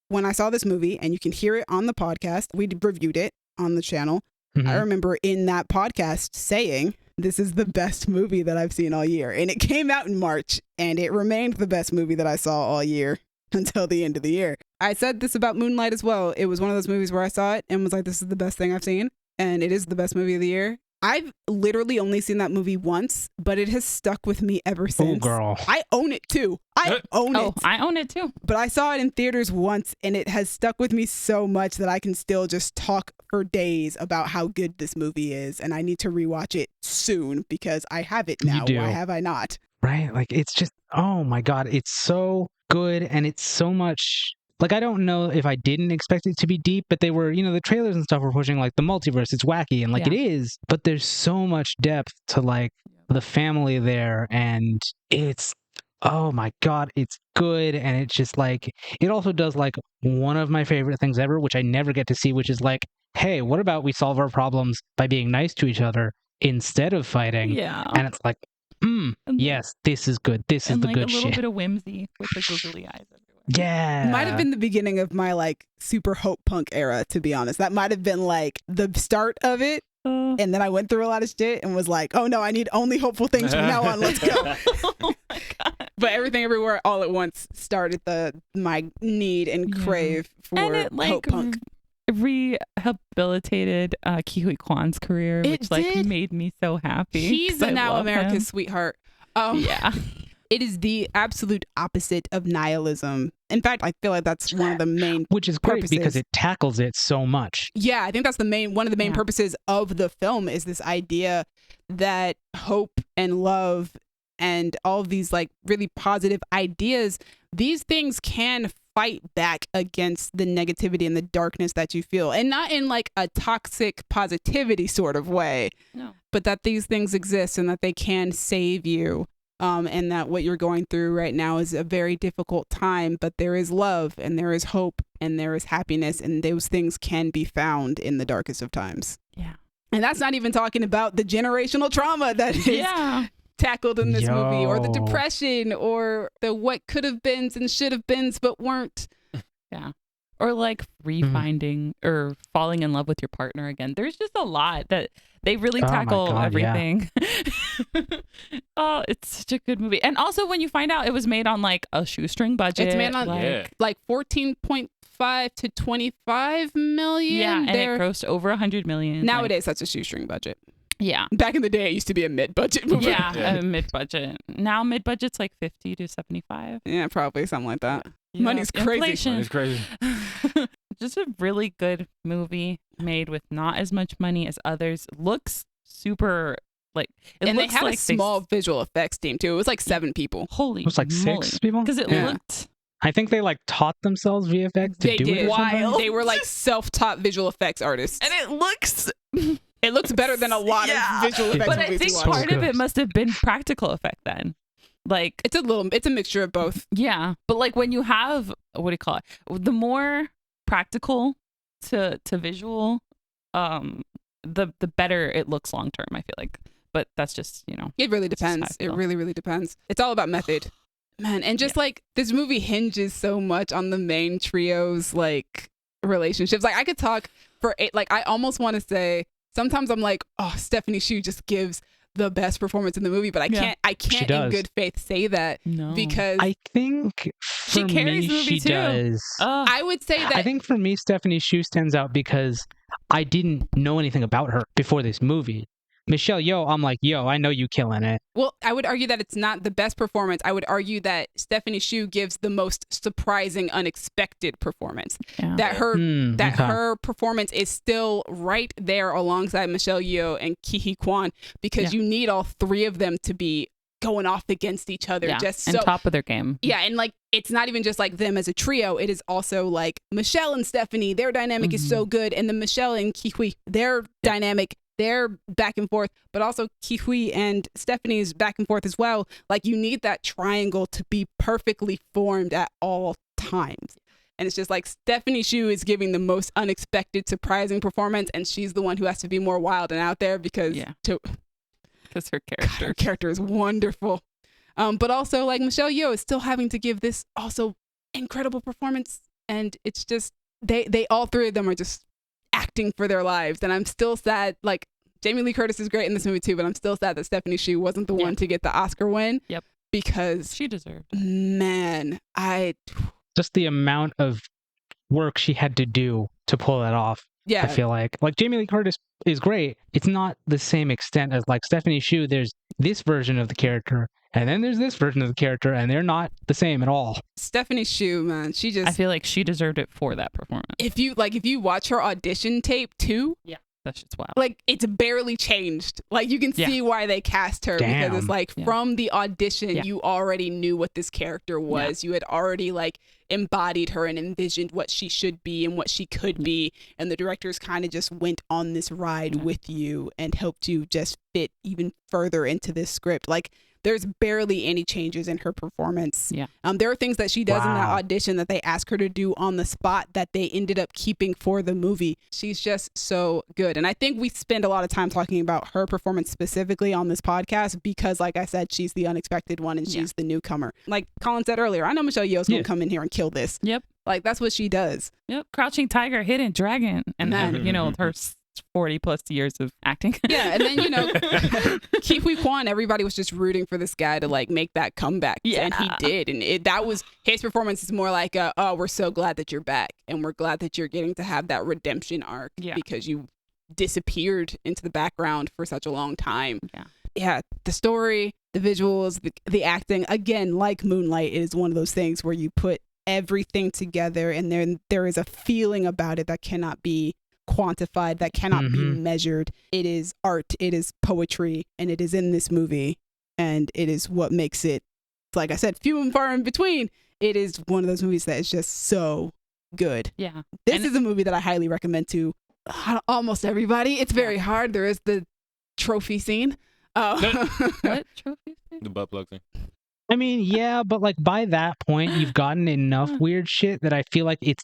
when I saw this movie, and you can hear it on the podcast. We reviewed it on the channel. Mm-hmm. I remember in that podcast saying, this is the best movie that I've seen all year. And it came out in March, and it remained the best movie that I saw all year until the end of the year. I said this about Moonlight as well. It was one of those movies where I saw it and was like, this is the best thing I've seen. And it is the best movie of the year. I've literally only seen that movie once, but it has stuck with me ever since. Oh, girl. I own it too. I own it. I own it too. But I saw it in theaters once, and it has stuck with me so much that I can still just talk for days about how good this movie is. And I need to rewatch it soon because I have it now. Why have I not? Right? Like, it's just, oh my God, it's so good, and it's so much. Like, I don't know if I didn't expect it to be deep, but they were, the trailers and stuff were pushing like the multiverse. It's wacky, and like it is, but there's so much depth to like the family there, and it's, oh my God, it's good. And it's just like, it also does like one of my favorite things ever, which I never get to see, which is like, hey, what about we solve our problems by being nice to each other instead of fighting? Yeah. And it's like, yes, this is good. This is the good shit. And like a little bit of whimsy with the googly eyes everywhere. Yeah. Might have been the beginning of my like super hope punk era, to be honest. That might have been like the start of it. And then I went through a lot of shit and was like, oh no, I need only hopeful things from now on. Let's go. Oh my God. But Everything Everywhere All at Once started my need and crave for hope punk. Rehabilitated Ki Hui Kwan's career, which made me so happy. He's now America's sweetheart. Yeah. It is the absolute opposite of nihilism. In fact, I feel like that's one of the main which is great because it tackles it so much. Yeah, I think that's one of the main purposes of the film is this idea that hope and love and all of these like really positive ideas, these things can fight back against the negativity and the darkness that you feel, and not in like a toxic positivity sort of way, but that these things exist and that they can save you. And that what you're going through right now is a very difficult time, but there is love and there is hope and there is happiness, and those things can be found in the darkest of times. Yeah. And that's not even talking about the generational trauma that is tackled in this movie, or the depression, or the what could have beens and should have beens but weren't. Yeah. Or like refinding or falling in love with your partner again. There's just a lot that they really tackle everything. Yeah. Oh, it's such a good movie. And also when you find out it was made on like a shoestring budget. It's made on like 14.5 to 25 million. Yeah, and it grossed over 100 million. Nowadays, that's a shoestring budget. Yeah. Back in the day, it used to be a mid-budget movie. Yeah, a mid-budget. Now mid-budget's like 50 to 75. Yeah, probably something like that. Yeah. Money's crazy. Money's crazy. Just a really good movie made with not as much money as others. Looks super Like, and they looks had like a small visual effects team too. It was like 7 people. Holy, It was like moly. 6 people? Because it Yeah. looked I think they like taught themselves VFX to They do it did. or something. Wild. They were like self-taught visual effects artists. and it looks. It looks better than a lot Yeah. of visual effects But I movies think we watch. part of it must have been practical effect then. Like, It's a mixture of both. yeah, but like when you have what do you call it? The more practical to visual, the better it looks long term. I feel like, but that's just It really just how I depends. It feel. really, really depends. It's all about method, man. And just like this movie hinges so much on the main trio's like relationships. Like I could talk for like I almost want to say sometimes I'm like, oh, Stephanie Hsu just gives the best performance in the movie, but I Yeah. can't in does. good faith say that no because I think She for carries me, the movie she too. does. I would say that I think for me, Stephanie Hsu stands out because I didn't know anything about her before this movie. Michelle Yeoh, I'm like, yo, I know you killing it. well, I would argue that it's not the best performance. I would argue that Stephanie Hsu gives the most surprising, unexpected performance. Yeah. That Okay. her performance is still right there alongside Michelle Yeoh and Ki-hee Kwan because you need all 3 of them to be going off against each other. Yeah, Just and so top of their game. yeah, and like it's not even just like them as a trio. It is also like Michelle and Stephanie. Their dynamic is so good, and the Michelle and Ki-hui, their dynamic. They're back and forth, but also Ki-hui and Stephanie's back and forth as well. Like you need that triangle to be perfectly formed at all times. And it's just like Stephanie Hsu is giving the most unexpected, surprising performance, and she's the one who has to be more wild and out there because Because her God, character. her character is wonderful. But also like Michelle Yeoh is still having to give this also incredible performance, and it's just they all 3 of them are just acting for their lives, and I'm still sad. Like Jamie Lee Curtis is great in this movie too, but I'm still sad that Stephanie Hsu wasn't the one to get the Oscar win. Yep, because she deserved. Man, just the amount of work she had to do to pull that off. Yeah, I feel like Jamie Lee Curtis is great. It's not the same extent as like Stephanie Hsu. There's this version of the character, and then there's this version of the character, and they're not the same at all. Stephanie Hsu, man, she just. I feel like she deserved it for that performance. If you watch her audition tape too, Yeah, that's just wild. like it's barely changed. Like you can see why they cast her because it's like from the audition you already knew what this character was. You had already like embodied her and envisioned what she should be and what she could be, and the directors kind of just went on this ride with you and helped you just fit even further into this script. Like there's barely any changes in her performance. Yeah. There are things that she does in that audition that they ask her to do on the spot that they ended up keeping for the movie. She's just so good. And I think we spend a lot of time talking about her performance specifically on this podcast because, like I said, she's the unexpected one and she's the newcomer. Like Colin said earlier, I know Michelle Yeoh's going to come in here and kill this. Yep. Like that's what she does. Yep. Crouching Tiger, Hidden Dragon. And then, her 40 plus years of acting. Yeah, and then Ki-hui Kwan, everybody was just rooting for this guy to like make that comeback, and he did. And that was his performance. Is more like, oh, we're so glad that you're back, and we're glad that you're getting to have that redemption arc because you disappeared into the background for such a long time. Yeah, the story, the visuals, the acting. Again, like Moonlight, it is one of those things where you put everything together, and then there is a feeling about it that cannot be quantified, that cannot be measured. It is art, it is poetry, and it is in this movie, and it is what makes it, like I said, few and far in between. It is one of those movies that is just so good. Yeah, this is a movie that I highly recommend to almost everybody. It's very hard. There is the trophy scene. What trophy scene? The butt plug thing. I mean, yeah, but like by that point, you've gotten enough weird shit that I feel like it's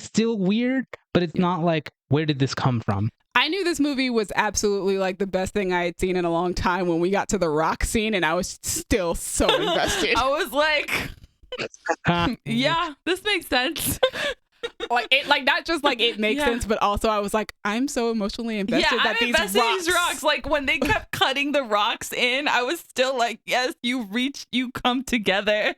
still weird, but it's not like, where did this come from? I knew this movie was absolutely like the best thing I had seen in a long time when we got to the rock scene, and I was still so invested. I was like, yeah, this makes sense. like not just like it makes sense, but also I was like, I'm so emotionally invested that I'm invested in these rocks. Like when they kept cutting the rocks in, I was still like, yes, you come together.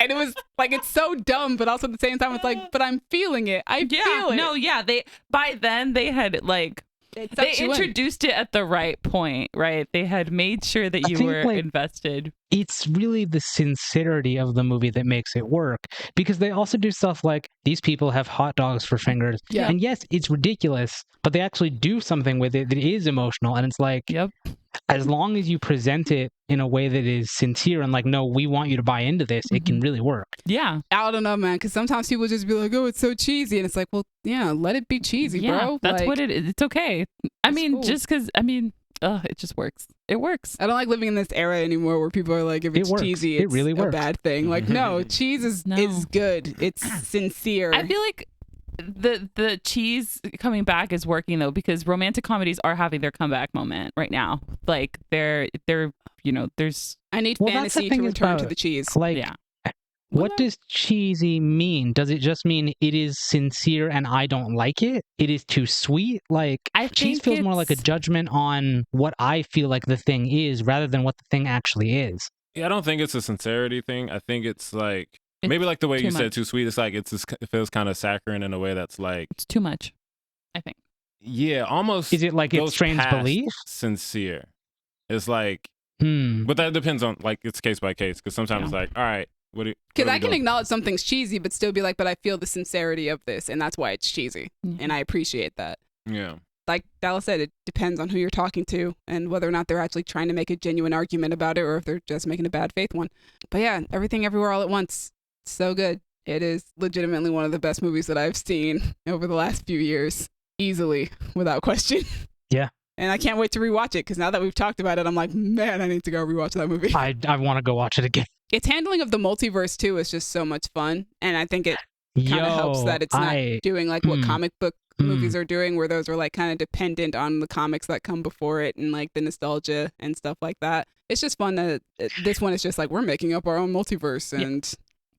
And it was like, it's so dumb, but also at the same time, it's like, but I'm feeling it. I feel it. No, yeah. By then they had like They introduced it at the right point, right? They had made sure that you were invested. It's really the sincerity of the movie that makes it work, because they also do stuff like these people have hot dogs for fingers. Yeah. And yes, it's ridiculous, but they actually do something with it that is emotional. And it's like, as long as you present it in a way that is sincere and like, no, we want you to buy into this, it can really work. Yeah. I don't know, man, because sometimes people just be like, oh, it's so cheesy. And it's like, well, yeah, let it be cheesy, bro. That's what it is. It's okay. I mean, cool. Just because, it just works. It works. I don't like living in this era anymore where people are like, if it's cheesy, it's really a bad thing. Like, no, cheese is good. It's sincere. I feel like the cheese coming back is working though, because romantic comedies are having their comeback moment right now. Like they're there's I need fantasy to return to the cheese. Like, what does cheesy mean? Does it just mean it is sincere and I don't like it? It is too sweet? Like, cheese feels more like a judgment on what I feel like the thing is rather than what the thing actually is. Yeah, I don't think it's a sincerity thing. I think it's like, maybe like the way you said too sweet. It's like, it feels kind of saccharine in a way that's like, it's too much, I think. Yeah, almost. Is it like it's strange belief? Sincere. It's like, but that depends on, like, it's case by case, because sometimes it's like, all right, because I can acknowledge something's cheesy, but still be like, but I feel the sincerity of this, and that's why it's cheesy, and I appreciate that. Yeah. Like Dallas said, it depends on who you're talking to and whether or not they're actually trying to make a genuine argument about it or if they're just making a bad faith one. But yeah, Everything Everywhere All at Once, so good. It is legitimately one of the best movies that I've seen over the last few years, easily, without question. Yeah. And I can't wait to rewatch it, because now that we've talked about it, I'm like, man, I need to go rewatch that movie. I want to go watch it again. Its handling of the multiverse, too, is just so much fun. And I think it kind of helps that it's not doing like what comic book movies are doing, where those are like kind of dependent on the comics that come before it and like the nostalgia and stuff like that. It's just fun that this one is just like, we're making up our own multiverse, and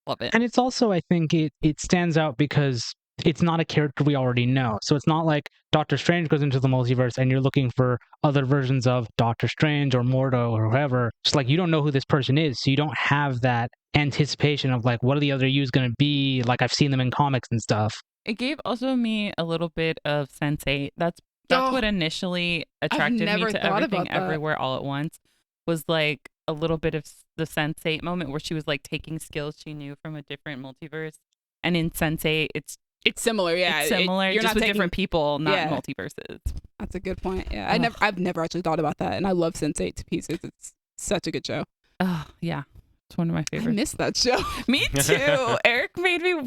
love it. And it's also, I think it stands out because it's not a character we already know. So it's not like Doctor Strange goes into the multiverse and you're looking for other versions of Doctor Strange or Mordo or whoever. It's like, you don't know who this person is, so you don't have that anticipation of like, what are the other U's going to be? Like, I've seen them in comics and stuff. It gave also me a little bit of Sense8. That's what initially attracted me to Everything Everywhere All at Once, was like a little bit of the Sense8 moment where she was like taking skills she knew from a different multiverse. And in Sense8, it's similar, yeah. It's similar, you're just not with different people, not multiverses. That's a good point. Yeah, I've never actually thought about that, and I love Sense8 to pieces. It's such a good show. Oh yeah, it's one of my favorites. I missed that show. Me too. Eric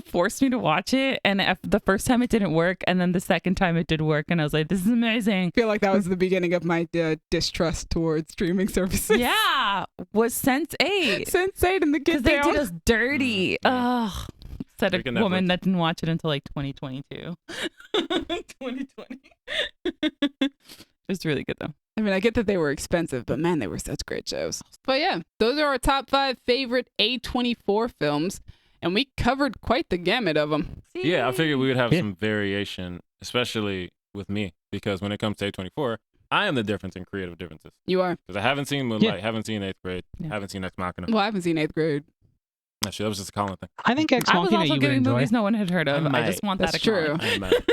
forced me to watch it, and the first time it didn't work, and then the second time it did work, and I was like, this is amazing. I feel like that was the beginning of my distrust towards streaming services. Yeah, was Sense8. Sense8 and the kids. They did us dirty. Yeah. Ugh. Said a woman that didn't watch it until like 2022. 2020. It was really good though. I mean, I get that they were expensive, but man, they were such great shows. But yeah, those are our top 5 favorite A24 films, and we covered quite the gamut of them. Yeah, I figured we would have some variation, especially with me, because when it comes to A24, I am the difference in creative differences. You are. Because I haven't seen Moonlight, haven't seen 8th grade, haven't seen Ex Machina. Well, I haven't seen 8th grade. Actually, that was just a Colin thing. I think Ex Machina I was also giving movies no one had heard of. I just want That's that to true.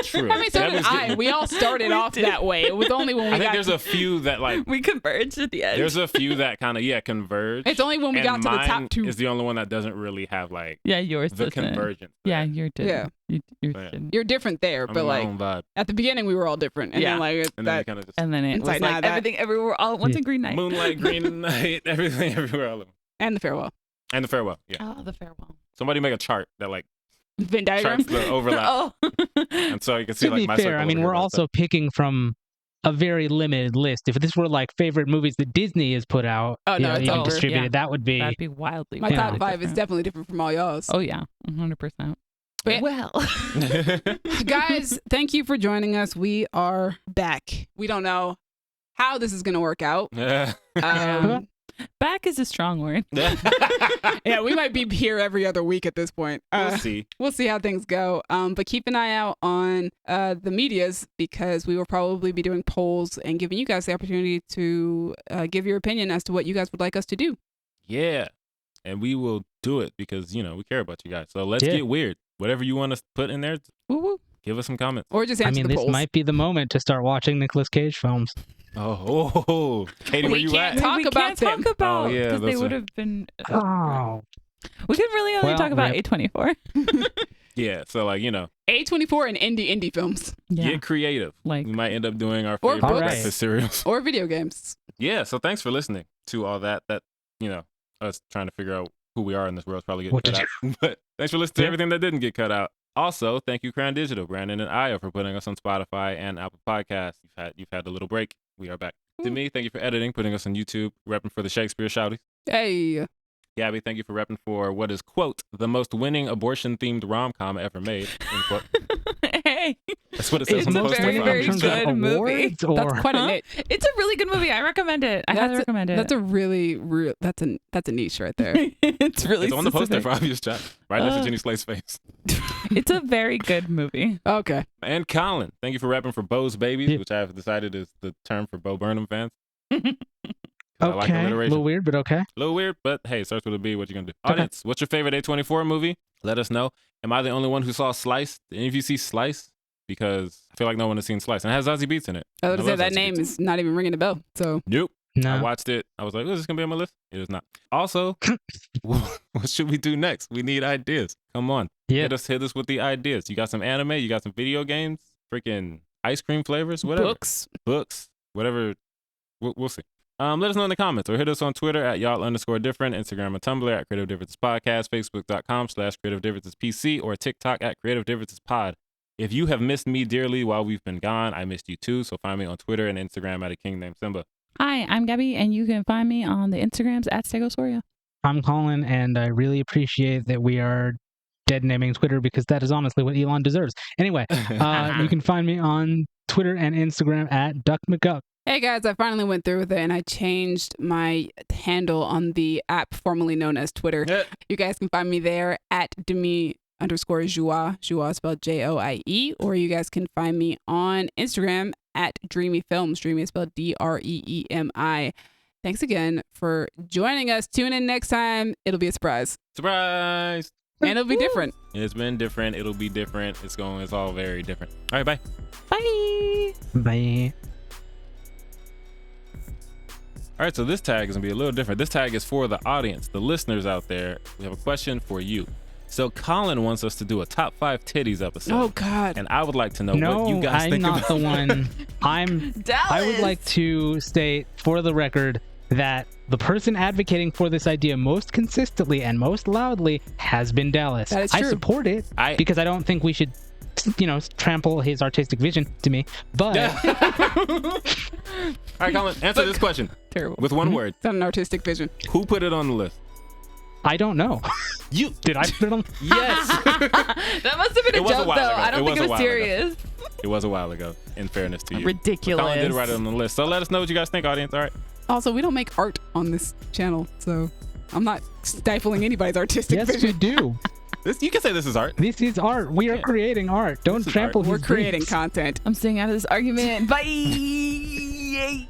True. I mean, so did I. We all started off that way. It was only when we I think there's a few that like we converged at the end. There's a few that kind of converge. It's only when we got to the top 2. Is the only one that doesn't really have like yours the convergence. Yeah, you're different. Yeah. You're different there, but like at the beginning we were all different, and then like and then it was like Everything Everywhere All at Once and Green Knight. Moonlight, Green Knight, Everything Everywhere All at Once. And The Farewell. Yeah. Oh, The Farewell. Somebody make a chart that like Venn diagram charts the overlap. And so you can see to like be my fair, I mean, we're also picking from a very limited list. If this were like favorite movies that Disney has put out, distributed, that'd be wildly. My top 5 is definitely different from all y'all's. Oh yeah, 100%. Well, guys, thank you for joining us. We are back. We don't know how this is going to work out. Back is a strong word. Yeah, we might be here every other week at this point. We'll see. We'll see how things go. But keep an eye out on the medias, because we will probably be doing polls and giving you guys the opportunity to give your opinion as to what you guys would like us to do. Yeah, and we will do it because, we care about you guys. So let's get weird. Whatever you want to put in there, give us some comments. Or just I answer mean, the this polls. might be the moment to start watching Nicolas Cage films. Oh, Katie, where We you can't at? talk we about can't talk them. about Oh, yeah, because they those would are- have been. Oh, We could really only Well, talk about rip. A24. Yeah, so like, A24 and indie films. Yeah, get creative. like We might end up doing our Or favorite books. breakfast cereals. Or video games. Yeah, so thanks for listening to all that. That, us trying to figure out who we are in this world is probably getting What to cut out. But thanks for listening to Yeah. everything that didn't get cut out. Also, thank you, Crown Digital, Brandon and Io, for putting us on Spotify and Apple Podcasts. You've had a little break. We are back. To me, thank you for editing, putting us on YouTube, repping for the Shakespeare Shouties. Hey. Gabby, thank you for repping for what is, quote, the most winning abortion-themed rom-com ever made, end quote. hey, That's what it says It's on the a poster. very, for very Obvious good Chat. of movie. awards, or That's quite a niche. it's a really good movie. I recommend it. I highly recommend it. That's a really real. That's a niche right there. it's really It's on the poster specific. for Obvious Chat, right next to Jenny Slate's face. It's a very good movie. Okay. And Colin, thank you for repping for Bo's Babies, Yeah. which I've decided is the term for Bo Burnham fans. I like okay. A alliteration. little weird, but okay. A little weird, but hey, it starts with a B. What you gonna do? Okay. Audience, what's your favorite A24 movie? Let us know. Am I the only one who saw Slice? Did any of you see Slice? Because I feel like no one has seen Slice. And it has Zazie Beetz in it. I was And gonna say love that Zazie name Beetz. is not even ringing a bell. So Nope. I No. watched it. I was like, oh, is this going to be on my list? It is not. Also, what should we do next? We need ideas. Come on. Yeah. Hit us with the ideas. You got some anime? You got some video games? Freaking ice cream flavors? Whatever. Books. Whatever. We'll see. Let us know in the comments or hit us on Twitter at y'all_different, Instagram and Tumblr at Creative Differences Podcast, Facebook.com/Creative Differences PC, or TikTok at Creative Differences Pod. If you have missed me dearly while we've been gone, I missed you too. So find me on Twitter and Instagram at a king named Simba. Hi, I'm Gabby, and you can find me on the Instagrams at Stegosaurus. I'm Colin, and I really appreciate that we are dead naming Twitter because that is honestly what Elon deserves. Anyway, you can find me on Twitter and Instagram at DuckMcGuck. hey guys, I finally went through with it and I changed my handle on the app formerly known as Twitter. You guys can find me there at Demi_Joie. Joie spelled Joie. Or you guys can find me on Instagram at Dreamy Films. Dreamy is spelled Dreemi. Thanks again for joining us. Tune in next time. It'll be a surprise. Surprise! And it'll be different. It's been different. It'll be different. It's all very different. All right, bye. Bye. Bye. All right, so this tag is gonna be a little different. This tag is for the audience, the listeners out there. We have a question for you. So Colin wants us to do a top 5 titties episode. Oh God. And I would like to know No, what you guys I'm think not about the one. I would like to state for the record that the person advocating for this idea most consistently and most loudly has been Dallas. That is I true. support it because I don't think we should, trample his artistic vision to me. But All right, Colin, answer this question Terrible. with one word. It's not an artistic vision. Who put it on the list? I don't know. You Did I put it on? Yes. That must have been It a was a joke, while though. ago. I don't It think was it a was while ago. serious. It was a while ago, in fairness to you. Ridiculous. But Colin did write it on the list. So let us know what you guys think, audience. All right. Also, we don't make art on this channel, so I'm not stifling anybody's artistic Yes, we vision. do. You can say this is art. This is art. We are creating art. Don't This is trample art. his We're creating dreams. content. I'm staying out of this argument. Bye.